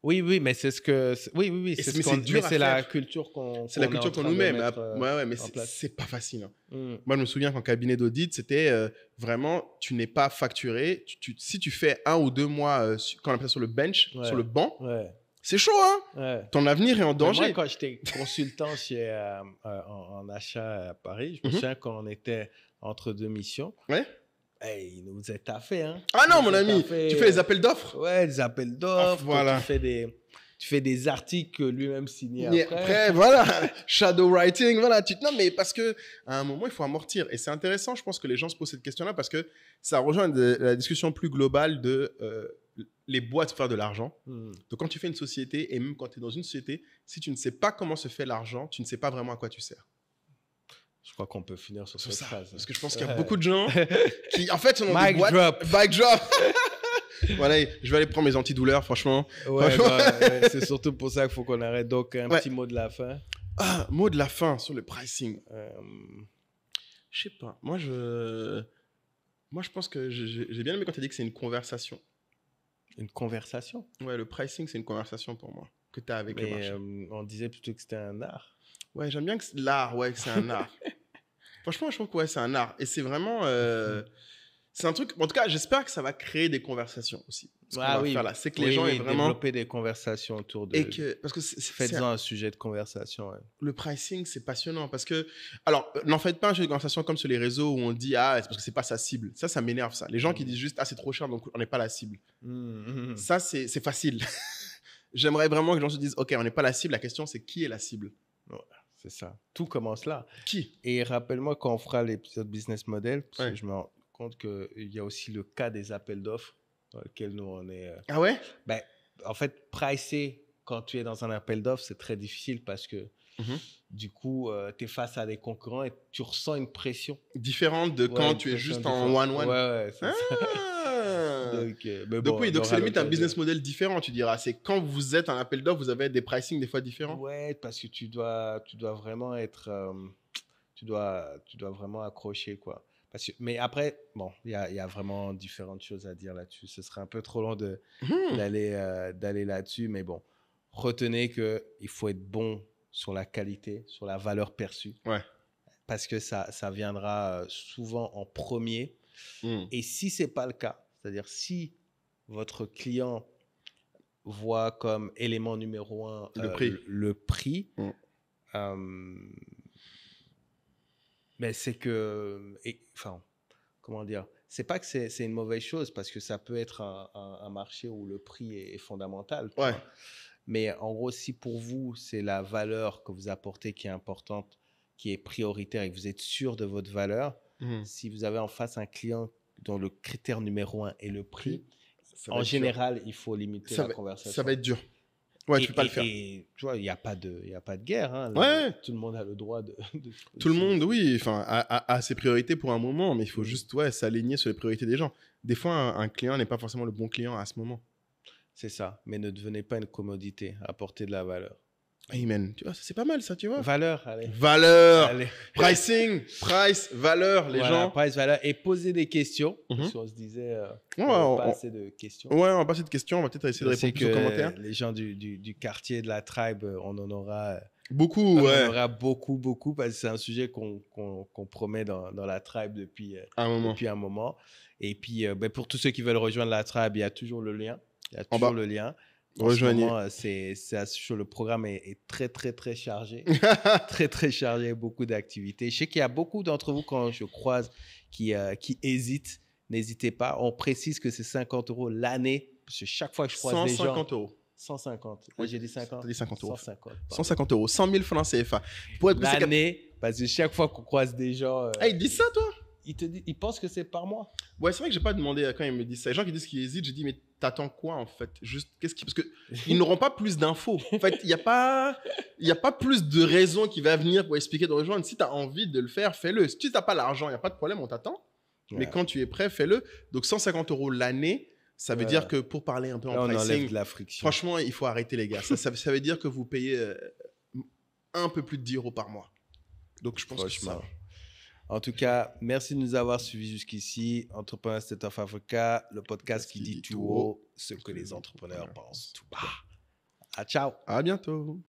Oui, mais c'est ce que... Oui, c'est ce qu'on... Mais c'est la culture qu'on... C'est la culture qu'on nous met. Mais c'est pas facile. Moi, je me souviens qu'en cabinet d'audit, c'était vraiment, tu n'es pas facturé. Si tu fais 1 ou 2 mois, quand on appelle ça sur le bench, sur le banc, c'est chaud, hein. Ton avenir est en danger. Moi, quand j'étais consultant en achat à Paris, je me souviens quand on était entre 2 missions. Hey, il nous a taffé, hein. Ah non, mon ami, tu fais les appels d'offres. Ouais, les appels d'offres. Voilà. Tu fais des articles que lui-même signait après, voilà. Shadow writing, voilà. Non, mais parce que à un moment, il faut amortir. Et c'est intéressant, je pense que les gens se posent cette question-là parce que ça rejoint la discussion plus globale de les boîtes faire de l'argent. Donc, quand tu fais une société et même quand tu es dans une société, si tu ne sais pas comment se fait l'argent, tu ne sais pas vraiment à quoi tu sers. Je crois qu'on peut finir sur cette phrase. Parce que je pense qu'il y a beaucoup de gens qui, en fait, sont dans des boîtes. Mic drop. Voilà, je vais aller prendre mes antidouleurs, franchement. C'est surtout pour ça qu'il faut qu'on arrête. Donc, un petit mot de la fin. Mot de la fin sur le pricing. Je sais pas. Moi, je pense que j'ai bien aimé quand tu as dit que c'est une conversation. Une conversation? Ouais, le pricing, c'est une conversation pour moi que tu as avec le marché. On disait plutôt que c'était un art. Ouais, j'aime bien que l'art, que c'est un art. Franchement, je trouve que c'est un art. Et c'est vraiment... c'est un truc... En tout cas, j'espère que ça va créer des conversations aussi. C'est que les gens aient vraiment... développer des conversations autour de... Parce que faites-en un sujet de conversation. Ouais. Le pricing, c'est passionnant parce que... Alors, n'en faites pas un sujet de conversation comme sur les réseaux où on dit « Ah, c'est parce que c'est pas sa cible. » Ça m'énerve, ça. Les gens qui disent juste « Ah, c'est trop cher, donc on n'est pas la cible. » Ça, c'est facile. J'aimerais vraiment que les gens se disent « Ok, on n'est pas la cible. La question, c'est qui est la cible. » C'est ça. Tout commence là. Qui? Et rappelle-moi quand on fera l'épisode business model, parce que je me rends compte qu'il y a aussi le cas des appels d'offres dans lequel nous on est. Ah ouais? En fait, pricer quand tu es dans un appel d'offres, c'est très difficile parce que du coup, tu es face à des concurrents et tu ressens une pression. Différente de quand tu es juste en one-one. Ouais, c'est ça. Donc c'est limite un business model différent, tu diras. C'est quand vous êtes en appel d'offres, vous avez des pricing des fois différents. Ouais, parce que tu dois vraiment être... tu dois vraiment accrocher, quoi. Mais après, bon, il y a vraiment différentes choses à dire là-dessus. Ce serait un peu trop long d'aller là-dessus, mais bon, retenez qu'il faut être bon sur la qualité, sur la valeur perçue. Ouais. Parce que ça viendra souvent en premier. Et si ce n'est pas le cas, c'est-à-dire si votre client voit comme élément numéro 1 le prix, mais c'est que... comment dire? C'est pas que c'est une mauvaise chose parce que ça peut être un marché où le prix est fondamental. Ouais. Mais en gros, si pour vous, c'est la valeur que vous apportez qui est importante, qui est prioritaire et que vous êtes sûr de votre valeur, si vous avez en face un client dont le critère numéro 1 est le prix, en général, il faut limiter la conversation. Ça va être dur. Ouais, tu peux pas le faire. Et tu vois, il n'y a pas de guerre. Hein. Tout le monde a le droit de tout le monde, oui, a ses priorités pour un moment, mais il faut juste s'aligner sur les priorités des gens. Des fois, un client n'est pas forcément le bon client à ce moment. C'est ça. Mais ne devenez pas une commodité. Apportez de la valeur. Amen. Tu vois, c'est pas mal ça, tu vois. Valeur, allez. Valeur. Allez. Pricing, price, valeur, les Voilà, gens. price, valeur. Et poser des questions. Parce qu'on se disait, pas assez de questions. Ouais, on va passer de questions. On va peut-être essayer de répondre plus aux commentaires. Les gens du quartier, de la tribe, on en aura... Beaucoup, on en aura beaucoup, parce que c'est un sujet qu'on promet dans la tribe depuis un moment. Et puis, pour tous ceux qui veulent rejoindre la tribe, il y a toujours le lien. Rejoignez. En ce moment, le programme est très, très, très chargé. Très, très chargé, beaucoup d'activités. Je sais qu'il y a beaucoup d'entre vous, quand je croise, qui hésitent. N'hésitez pas. On précise que c'est 50 € l'année. Parce que chaque fois que je croise des gens... 150 €. 150. Oui, j'ai dit 50. T'as dit 50 €. 150. 150 €. 100 000 francs CFA. Pour être l'année, parce que chaque fois qu'on croise des gens... ils disent ça, toi? Ils pensent que c'est par mois. Ouais, c'est vrai que j'ai pas demandé quand ils me disent ça. Les gens qui disent qu'ils hésitent, j'ai dit, mais t'attends quoi en fait? Juste, parce que ils n'auront pas plus d'infos. En fait, il y a pas plus de raisons qui va venir pour expliquer de rejoindre. Si tu as envie de le faire, fais-le. Si tu n'as pas l'argent, il y a pas de problème, on t'attend. Ouais. Mais quand tu es prêt, fais-le. Donc 150 € l'année, ça veut dire que pour parler un peu en pricing, on enlève de la friction. Franchement, il faut arrêter les gars. Ça veut dire que vous payez un peu plus de 10 € par mois. Donc je pense que c'est ça. En tout cas, merci de nous avoir suivis jusqu'ici. Entrepreneur State of Africa, le podcast qui dit tout haut ce que les entrepreneurs pensent tout bas. Ciao. À bientôt.